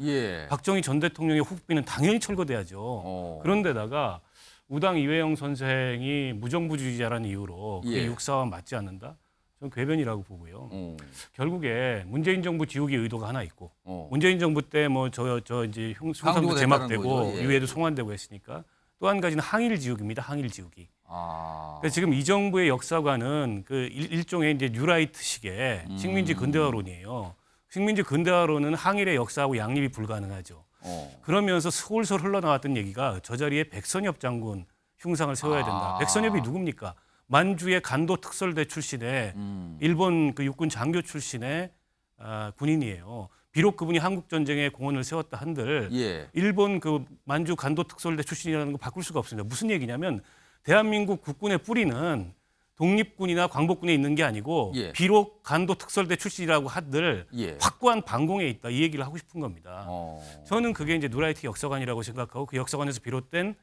박정희 전 대통령의 호국비는 당연히 철거돼야죠. 그런데다가 우당 이회영 선생이 무정부주의자라는 이유로 그게 육사와 맞지 않는다? 저는 궤변이라고 보고요. 결국에 문재인 정부 지우기 의도가 하나 있고 문재인 정부 때 뭐 저 이제 흉상도 제막되고 유해도 송환되고 했으니까 또 한 가지는 항일 지우기입니다. 항일 지우기. 아. 그래서 지금 이 정부의 역사관은 그 일종의 이제 뉴라이트식의 식민지 근대화론이에요. 식민지 근대화론은 항일의 역사하고 양립이 불가능하죠. 그러면서 솔솔 흘러나왔던 얘기가 저 자리에 백선엽 장군 흉상을 세워야 된다. 백선엽이 누굽니까? 만주의 간도 특설대 출신의 일본 그 육군 장교 출신의 군인이에요. 비록 그분이 한국 전쟁에 공헌을 세웠다 한들 예. 일본 그 만주 간도 특설대 출신이라는 거 바꿀 수가 없습니다. 무슨 얘기냐면 대한민국 국군의 뿌리는 독립군이나 광복군에 있는 게 아니고 예. 비록 간도 특설대 출신이라고 하들 예. 확고한 반공에 있다. 이 얘기를 하고 싶은 겁니다. 저는 그게 이제 누라이트 역사관이라고 생각하고 그 역사관에서 비롯된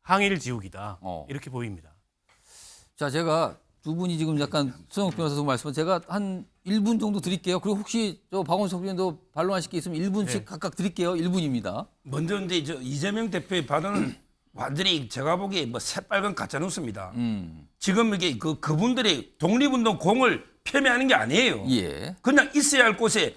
항일 지우기다. 이렇게 보입니다. 자, 제가 두 분이 지금 약간 소영욱 변호사 말씀은 제가 한 1분 정도 드릴게요. 그리고 혹시 저 박원석 의원도 반론하실 게 있으면 1분씩 네. 각각 드릴게요. 1분입니다. 먼저 근데 저 이재명 대표의 발언은 완전히 제가 보기에 뭐 새빨간 가짜 뉴스입니다. 지금 이게 그분들이 독립운동 공을 폄훼하는 게 아니에요. 예. 그냥 있어야 할 곳에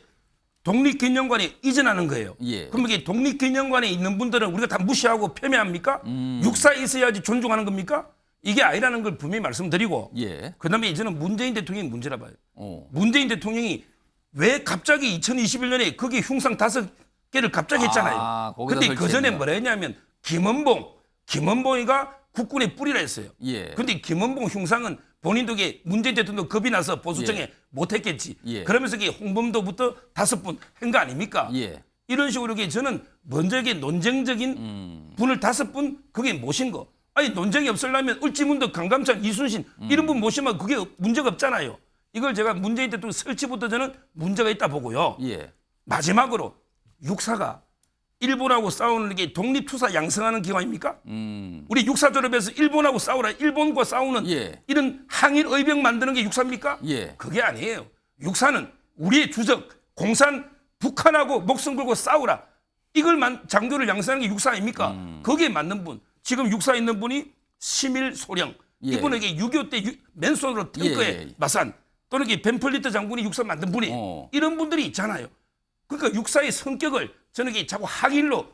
독립기념관에 이전하는 거예요. 예. 그럼 이게 독립기념관에 있는 분들은 우리가 다 무시하고 폄훼합니까? 육사에 있어야지 존중하는 겁니까? 이게 아니라는 걸 분명히 말씀드리고 예. 그다음에 저는 문재인 대통령이 문제라 봐요. 문재인 대통령이 왜 갑자기 2021년에 거기 흉상 5개를 갑자기 했잖아요. 근데 그 전에 뭐라 했냐면 김원봉이가 국군의 뿌리라 했어요. 예. 근데 김원봉 흉상은 본인도 문재인 대통령 겁이 나서 보수청에 예. 못했겠지. 예. 그러면서 홍범도부터 5분 한 거 아닙니까? 예. 이런 식으로 저는 먼저 논쟁적인 분을 5분 그게 모신 거. 아니 논쟁이 없으려면 을지문덕, 강감찬, 이순신 이런 분 모시면 그게 문제가 없잖아요. 이걸 제가 문재인 대통령 설치부터 저는 문제가 있다 보고요. 예. 마지막으로 육사가 일본하고 싸우는 게 독립투사 양성하는 기관입니까? 우리 육사 졸업해서 일본하고 싸우라. 일본과 싸우는 이런 항일 의병 만드는 게 육사입니까? 예. 그게 아니에요. 육사는 우리의 주적, 공산, 북한하고 목숨 걸고 싸우라. 이걸 장교를 양성하는 게 육사 아닙니까? 거기에 맞는 분. 지금 육사에 있는 분이 시밀 소령. 예. 이분에게 6.25 때 맨손으로 탱크에 마산 또는 벤플리트 장군이 육사 만든 분이 이런 분들이 있잖아요. 그러니까 육사의 성격을 저는 자꾸 항일로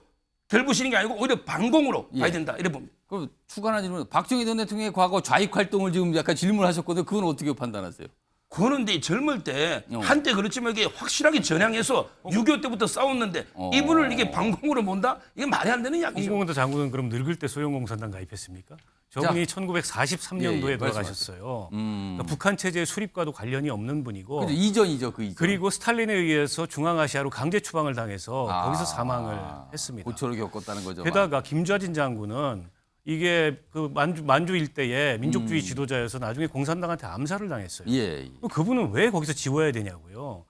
결부시는 게 아니고 오히려 반공으로 봐야 된다. 이래 봅니다. 그럼 추가 하나 질문. 박정희 전 대통령의 과거 좌익 활동을 지금 약간 질문하셨거든요. 그건 어떻게 판단하세요? 그거는 근데 젊을 때 한때 그렇지만 이게 확실하게 전향해서 6.25 때부터 싸웠는데 이분을 이게 반공으로 본다? 이게 말이 안 되는 이야기죠. 홍범도 장군은 그럼 늙을 때 소용공산당 가입했습니까? 저분이 1943년도에 돌아가셨어요. 그러니까 북한 체제의 수립과도 관련이 없는 분이고. 그죠, 이전이죠, 그 이전. 그리고 스탈린에 의해서 중앙아시아로 강제 추방을 당해서 거기서 사망을 했습니다. 고초를 겪었다는 거죠. 게다가 김좌진 장군은 이게 그 만주 일대의 민족주의 지도자여서 나중에 공산당한테 암살을 당했어요. 예. 그분은 왜 거기서 지워야 되냐고요.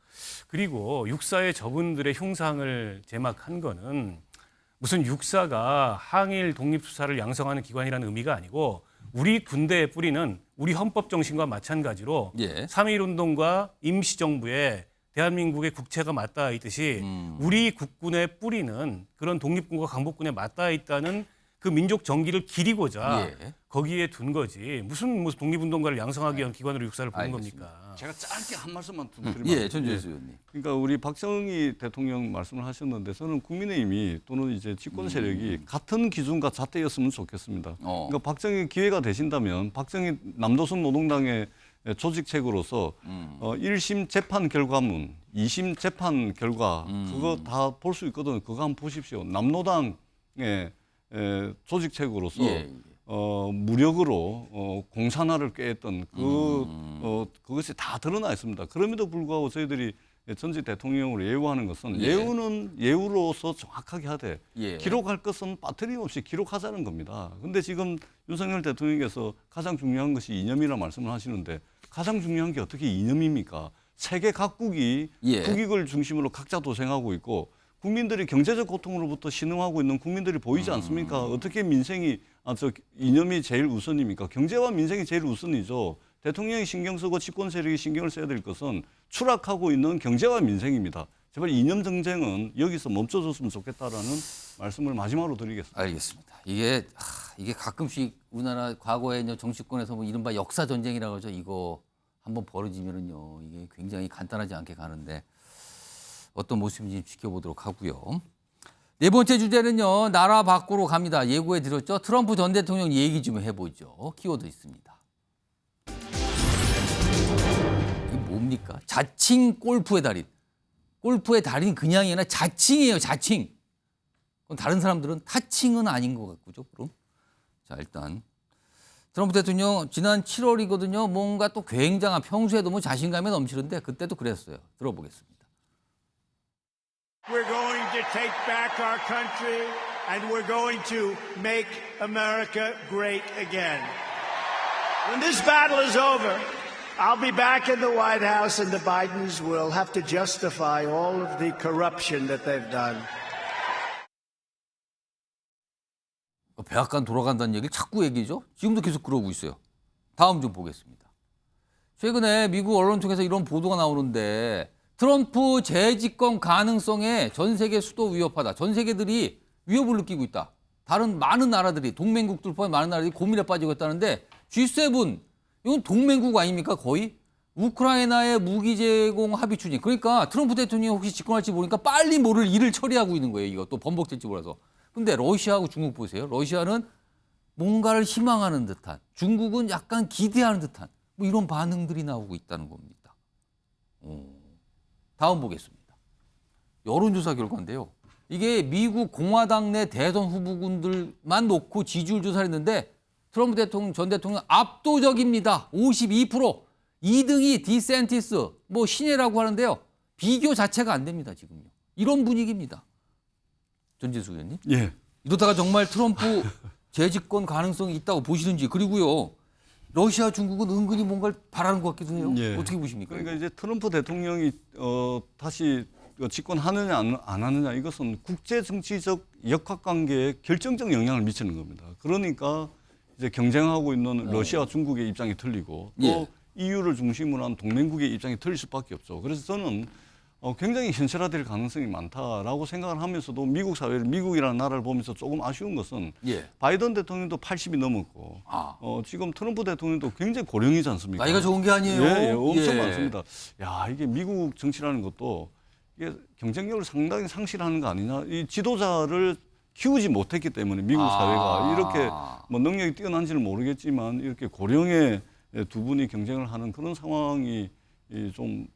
그리고 육사의 저분들의 흉상을 제막한 거는 무슨 육사가 항일 독립투사를 양성하는 기관이라는 의미가 아니고 우리 군대의 뿌리는 우리 헌법 정신과 마찬가지로 3.1운동과 임시정부의 대한민국의 국채가 맞닿아 있듯이 우리 국군의 뿌리는 그런 독립군과 강복군에 맞닿아 있다는 그 민족 정기를 기리고자 거기에 둔 거지. 무슨 독립운동가를 양성하기 위한 기관으로 육사를 보는 겁니까? 제가 짧게 한 말씀만 드리면 예, 전주수 의원님. 그러니까 우리 박정희 대통령 말씀을 하셨는데 저는 국민의힘이 또는 이제 집권 세력이 같은 기준과 잣대였으면 좋겠습니다. 그러니까 박정희 기회가 되신다면 박정희 남도선 노동당의 조직책으로서 1심 재판 결과문, 2심 재판 결과 그거 다 볼 수 있거든요. 그거 한번 보십시오. 남노당의 조직책으로서 무력으로 공산화를 꾀했던 그것이 다 드러나 있습니다. 그럼에도 불구하고 저희들이 전직 대통령으로 예우하는 것은 예우는 예우로서 정확하게 하되 기록할 것은 빠트림없이 기록하자는 겁니다. 그런데 지금 윤석열 대통령께서 가장 중요한 것이 이념이라 말씀을 하시는데 가장 중요한 게 어떻게 이념입니까? 세계 각국이 국익을 중심으로 각자 도생하고 있고 국민들이 경제적 고통으로부터 신음하고 있는 국민들이 보이지 않습니까? 어떻게 민생이 이념이 제일 우선입니까? 경제와 민생이 제일 우선이죠. 대통령이 신경 쓰고 집권 세력이 신경을 써야 될 것은 추락하고 있는 경제와 민생입니다. 제발 이념 정쟁은 여기서 멈춰줬으면 좋겠다라는 말씀을 마지막으로 드리겠습니다. 알겠습니다. 이게 가끔씩 우리나라 과거에 정치권에서 뭐 이른바 역사 전쟁이라고 하죠. 이거 한번 벌어지면은요, 이게 굉장히 간단하지 않게 가는데 어떤 모습인지 지켜보도록 하고요. 네 번째 주제는요. 나라 밖으로 갑니다. 예고해 드렸죠. 트럼프 전 대통령 얘기 좀 해보죠. 키워드 있습니다. 이게 뭡니까? 자칭 골프의 달인. 골프의 달인 그냥이 아니라 자칭이에요. 자칭. 그럼 다른 사람들은 타칭은 아닌 것 같고요. 그럼 자 일단 트럼프 대통령 지난 7월이거든요. 뭔가 또 굉장한 평소에도 뭐 자신감이 넘치는데 그때도 그랬어요. 들어보겠습니다. We're going to take back our country and we're going to make America great again. When this battle is over, I'll be back in the White House and the Bidens will have to justify all of the corruption that they've done. 백악관 돌아간다는 얘기를 자꾸 얘기죠. 지금도 계속 그러고 있어요. 다음 좀 보겠습니다. 최근에 미국 언론 통해서 이런 보도가 나오는데 트럼프 재집권 가능성에 전 세계 수도 위협하다. 전 세계들이 위협을 느끼고 있다. 다른 많은 나라들이 동맹국들 포함 많은 나라들이 고민에 빠지고 있다는데 G7 이건 동맹국 아닙니까 거의? 우크라이나의 무기 제공 합의 추진. 그러니까 트럼프 대통령이 혹시 집권할지 모르니까 빨리 뭐를 일을 처리하고 있는 거예요. 이거 또 번복될지 몰라서. 근데 러시아하고 중국 보세요. 러시아는 뭔가를 희망하는 듯한, 중국은 약간 기대하는 듯한 뭐 이런 반응들이 나오고 있다는 겁니다. 다음 보겠습니다. 여론조사 결과인데요. 이게 미국 공화당 내 대선 후보군들만 놓고 지지율 조사를 했는데 트럼프 대통령, 전 대통령 압도적입니다. 52%. 2등이 디샌티스, 뭐 신예라고 하는데요. 비교 자체가 안 됩니다, 지금요. 이런 분위기입니다. 전재수 의원님. 예. 이러다가 정말 트럼프 재집권 가능성이 있다고 보시는지, 그리고요. 러시아, 중국은 은근히 뭔가를 바라는 것 같기도 해요. 예. 어떻게 보십니까? 그러니까 이제 트럼프 대통령이 다시 집권하느냐 안 하느냐 이것은 국제 정치적 역학관계에 결정적 영향을 미치는 겁니다. 그러니까 이제 경쟁하고 있는 러시아, 중국의 입장이 틀리고 또 예. EU를 중심으로 한 동맹국의 입장이 틀릴 수밖에 없죠. 그래서 저는 굉장히 현실화될 가능성이 많다라고 생각을 하면서도 미국 사회를, 미국이라는 나라를 보면서 조금 아쉬운 것은 예. 바이든 대통령도 80이 넘었고 지금 트럼프 대통령도 굉장히 고령이지 않습니까? 나이가 좋은 게 아니에요. 예, 엄청 예. 많습니다. 야, 이게 미국 정치라는 것도 이게 경쟁력을 상당히 상실하는 거 아니냐? 이 지도자를 키우지 못했기 때문에 미국 사회가 이렇게 뭐 능력이 뛰어난지는 모르겠지만 이렇게 고령의 두 분이 경쟁을 하는 그런 상황이 좀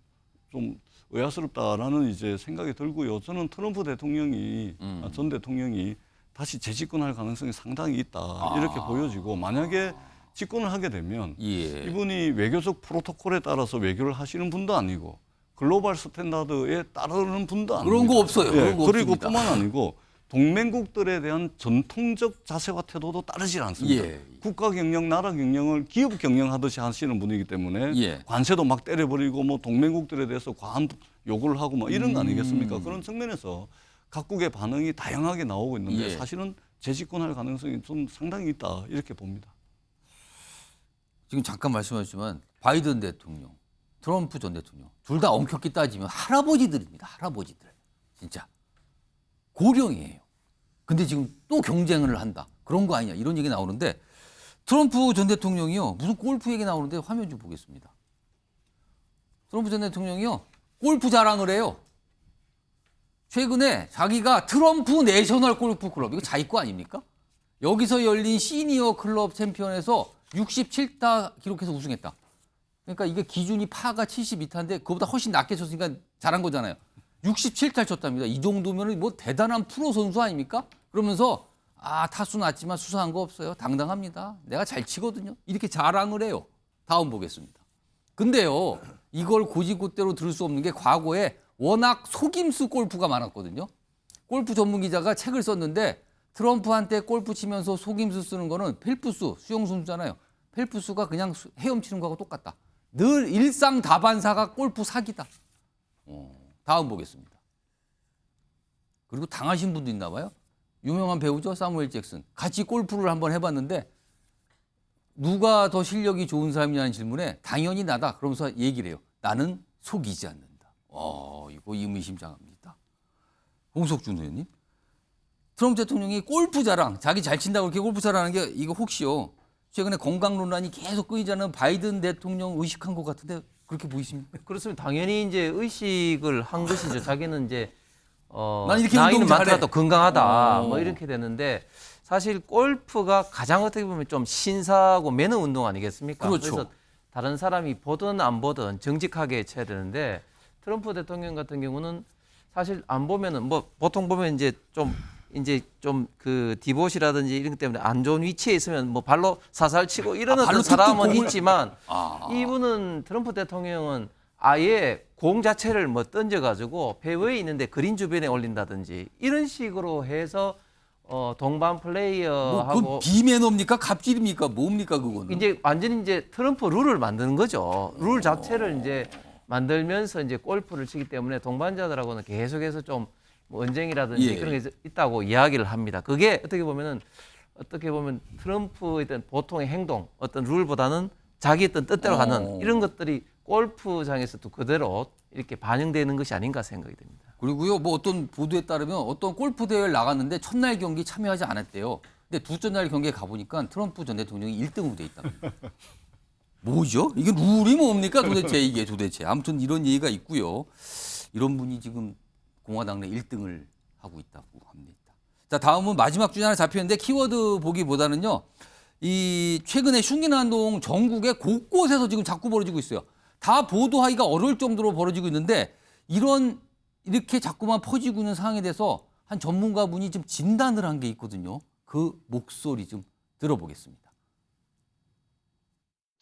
의아스럽다라는 이제 생각이 들고요. 저는 트럼프 대통령이 전 대통령이 다시 재집권할 가능성이 상당히 있다 이렇게 보여지고, 만약에 집권을 하게 되면 이분이 외교적 프로토콜에 따라서 외교를 하시는 분도 아니고 글로벌 스탠다드에 따르는 분도 아니고 그런 거 없어요. 예, 그런 거 그리고 없습니다. 뿐만 아니고 동맹국들에 대한 전통적 자세와 태도도 따르지 않습니다. 예. 국가 경영, 나라 경영을 기업 경영하듯이 하시는 분이기 때문에 예. 관세도 막 때려버리고 뭐 동맹국들에 대해서 과한 요구를 하고 뭐 이런 거 아니겠습니까? 그런 측면에서 각국의 반응이 다양하게 나오고 있는데 예. 사실은 재집권할 가능성이 좀 상당히 있다 이렇게 봅니다. 지금 잠깐 말씀하셨지만 바이든 대통령, 트럼프 전 대통령 둘 다 엄격히 따지면 할아버지들입니다. 할아버지들. 진짜. 고령이에요. 근데 지금 또 경쟁을 한다. 그런 거 아니냐. 이런 얘기 나오는데 트럼프 전 대통령이요. 무슨 골프 얘기 나오는데 화면 좀 보겠습니다. 트럼프 전 대통령이요. 골프 자랑을 해요. 최근에 자기가 트럼프 내셔널 골프 클럽, 이거 자기 거 아닙니까? 여기서 열린 시니어 클럽 챔피언에서 67타 기록해서 우승했다. 그러니까 이게 기준이 파가 72타인데 그거보다 훨씬 낮게 쳤으니까 잘한 거잖아요. 67타를 쳤답니다. 이 정도면 뭐 대단한 프로 선수 아닙니까? 그러면서 타수 낮지만 수사한 거 없어요. 당당합니다. 내가 잘 치거든요. 이렇게 자랑을 해요. 다음 보겠습니다. 근데요. 이걸 고지고대로 들을 수 없는 게 과거에 워낙 속임수 골프가 많았거든요. 골프 전문 기자가 책을 썼는데 트럼프한테 골프 치면서 속임수 쓰는 거는 펠프스, 수영 선수잖아요. 펠프스가 그냥 헤엄치는 거하고 똑같다. 늘 일상 다반사가 골프 사기다. 다음 보겠습니다. 그리고 당하신 분도 있나 봐요. 유명한 배우죠. 사무엘 잭슨. 같이 골프를 한번 해봤는데 누가 더 실력이 좋은 사람이냐는 질문에 당연히 나다. 그러면서 얘기를 해요. 나는 속이지 않는다. 이거 의미심장합니다. 홍석준 의원님. 트럼프 대통령이 골프 자랑, 자기 잘 친다고 이렇게 골프 자랑하는 게 이거 혹시요. 최근에 건강 논란이 계속 끊이지 않는 바이든 대통령 의식한 것 같은데 그렇게 보이십니까? 그렇습니다. 당연히 이제 의식을 한 것이죠. 자기는 이제 난 이렇게 나이는 운동 잘해. 많더라도 건강하다 뭐 이렇게 되는데 사실 골프가 가장 어떻게 보면 좀 신사고 매너 운동 아니겠습니까? 그렇죠. 그래서 다른 사람이 보든 안 보든 정직하게 쳐야 되는데 트럼프 대통령 같은 경우는 사실 안 보면은 뭐 보통 보면 이제 좀 그 디봇이라든지 이런 것 때문에 안 좋은 위치에 있으면 뭐 발로 사살 치고 이런 어떤 사람은 있지만 이분은 트럼프 대통령은 아예 공 자체를 뭐 던져가지고 페어웨이 있는데 그린 주변에 올린다든지 이런 식으로 해서 동반 플레이어하고 뭐, 그 비매너입니까? 갑질입니까? 뭡니까 그거는? 이제 완전히 이제 트럼프 룰을 만드는 거죠. 룰 자체를 이제 만들면서 이제 골프를 치기 때문에 동반자들하고는 계속해서 좀 뭐 언쟁이라든지 예. 그런 게 있다고 이야기를 합니다. 그게 어떻게 보면 트럼프의 어떤 보통의 행동, 어떤 룰보다는 자기 어떤 뜻대로 가는 이런 것들이 골프장에서도 그대로 이렇게 반영되는 것이 아닌가 생각이 됩니다. 그리고요, 뭐 어떤 보도에 따르면 어떤 골프 대회를 나갔는데 첫날 경기 참여하지 않았대요. 근데 둘째 날 경기에 가보니까 트럼프 전 대통령이 1등으로 돼 있다. 뭐죠? 이게 룰이 뭡니까 도대체 이게 도대체. 아무튼 이런 얘기가 있고요. 이런 분이 지금 공화당 내 1등을 하고 있다고 합니다. 자, 다음은 마지막 주제 하나 잡혔는데 키워드 보기보다는요. 이 최근에 흉기난동 전국의 곳곳에서 지금 자꾸 벌어지고 있어요. 다 보도하기가 어려울 정도로 벌어지고 있는데 이렇게 자꾸만 퍼지고 있는 상황에 대해서 한 전문가분이 좀 진단을 한 게 있거든요. 그 목소리 좀 들어보겠습니다.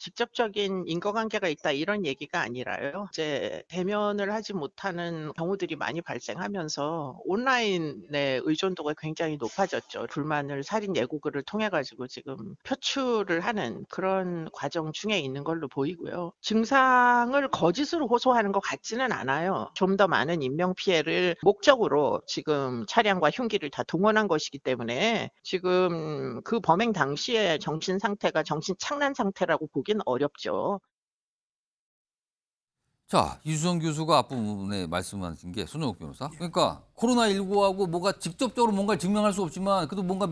직접적인 인과관계가 있다 이런 얘기가 아니라요. 이제 대면을 하지 못하는 경우들이 많이 발생하면서 온라인의 의존도가 굉장히 높아졌죠. 불만을 살인 예고글을 통해 가지고 지금 표출을 하는 그런 과정 중에 있는 걸로 보이고요. 증상을 거짓으로 호소하는 것 같지는 않아요. 좀 더 많은 인명 피해를 목적으로 지금 차량과 흉기를 다 동원한 것이기 때문에 지금 그 범행 당시에 정신 상태가 정신 착란 상태라고 보기 어렵죠. 자, 이수정 교수가 앞부분에 말씀하신 게 손정욱 변호사. 그러니까 코로나19하고 뭐가 직접적으로 뭔가를 증명할 수 없지만 그래도 뭔가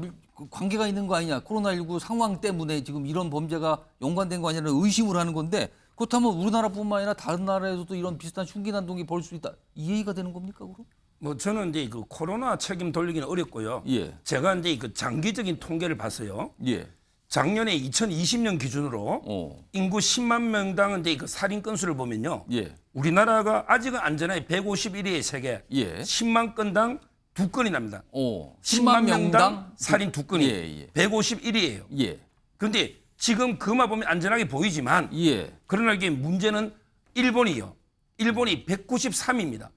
관계가 있는 거 아니냐. 코로나19 상황 때문에 지금 이런 범죄가 연관된 거 아니냐는 의심을 하는 건데 그렇다면 우리나라뿐만 아니라 다른 나라에서도 이런 비슷한 흉기난동이 벌일 수 있다. 이 얘기가 되는 겁니까, 그럼? 뭐 저는 이제 그 코로나 책임 돌리기는 어렵고요. 예. 제가 이제 그 장기적인 통계를 봤어요. 예. 작년에 2020년 기준으로 인구 10만 명당 이제 그 살인 건수를 보면요. 예. 우리나라가 아직은 안전하게 151위의 세계. 예. 10만 건당 2건이 납니다. 10만 명당 살인 2건이 예, 예. 151위예요. 예. 그런데 지금 그만 보면 안전하게 보이지만 그러나 이게 문제는 일본이요. 일본이 193입니다.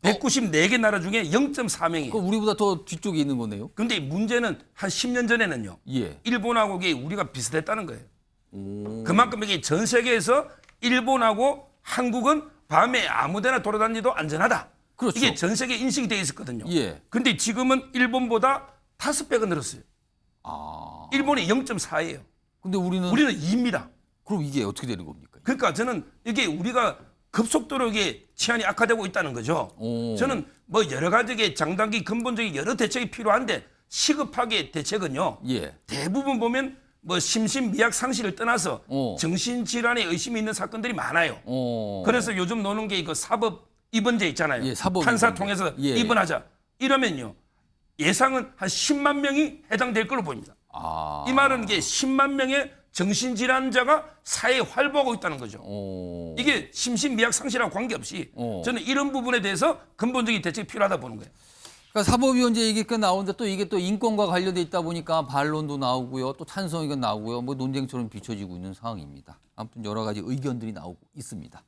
194개 나라 중에 0.4명이에요. 우리보다 더 뒤쪽에 있는 거네요. 근데 문제는 한 10년 전에는요. 일본하고 이게 우리가 비슷했다는 거예요. 그만큼 이게 전 세계에서 일본하고 한국은 밤에 아무데나 돌아다니도 안전하다. 그렇죠. 이게 전 세계 인식이 돼 있었거든요. 근데 지금은 일본보다 5배가 늘었어요. 일본이 0.4예요. 근데 우리는 2입니다. 그럼 이게 어떻게 되는 겁니까? 그러니까 저는 이게 우리가 급속도로 이게 치안이 악화되고 있다는 거죠. 저는 뭐 여러 가지 장단기 근본적인 여러 대책이 필요한데 시급하게 대책은요. 대부분 보면 뭐 심신미약 상실을 떠나서 정신질환에 의심이 있는 사건들이 많아요. 그래서 요즘 노는 게 이거 사법 입원제 있잖아요. 판사 입원제. 통해서 입원하자. 이러면요. 예상은 한 10만 명이 해당될 걸로 보입니다. 이 말은 이게 10만 명의 정신질환자가 사회에 활보하고 있다는 거죠. 이게 심신미약 상실하고 관계없이 저는 이런 부분에 대해서 근본적인 대책이 필요하다 보는 거예요. 그러니까 사법위원회 얘기가 나오는데 또 이게 또 인권과 관련돼 있다 보니까 반론도 나오고요. 또 찬성 의견 나오고요. 뭐 논쟁처럼 비춰지고 있는 상황입니다. 아무튼 여러 가지 의견들이 나오고 있습니다.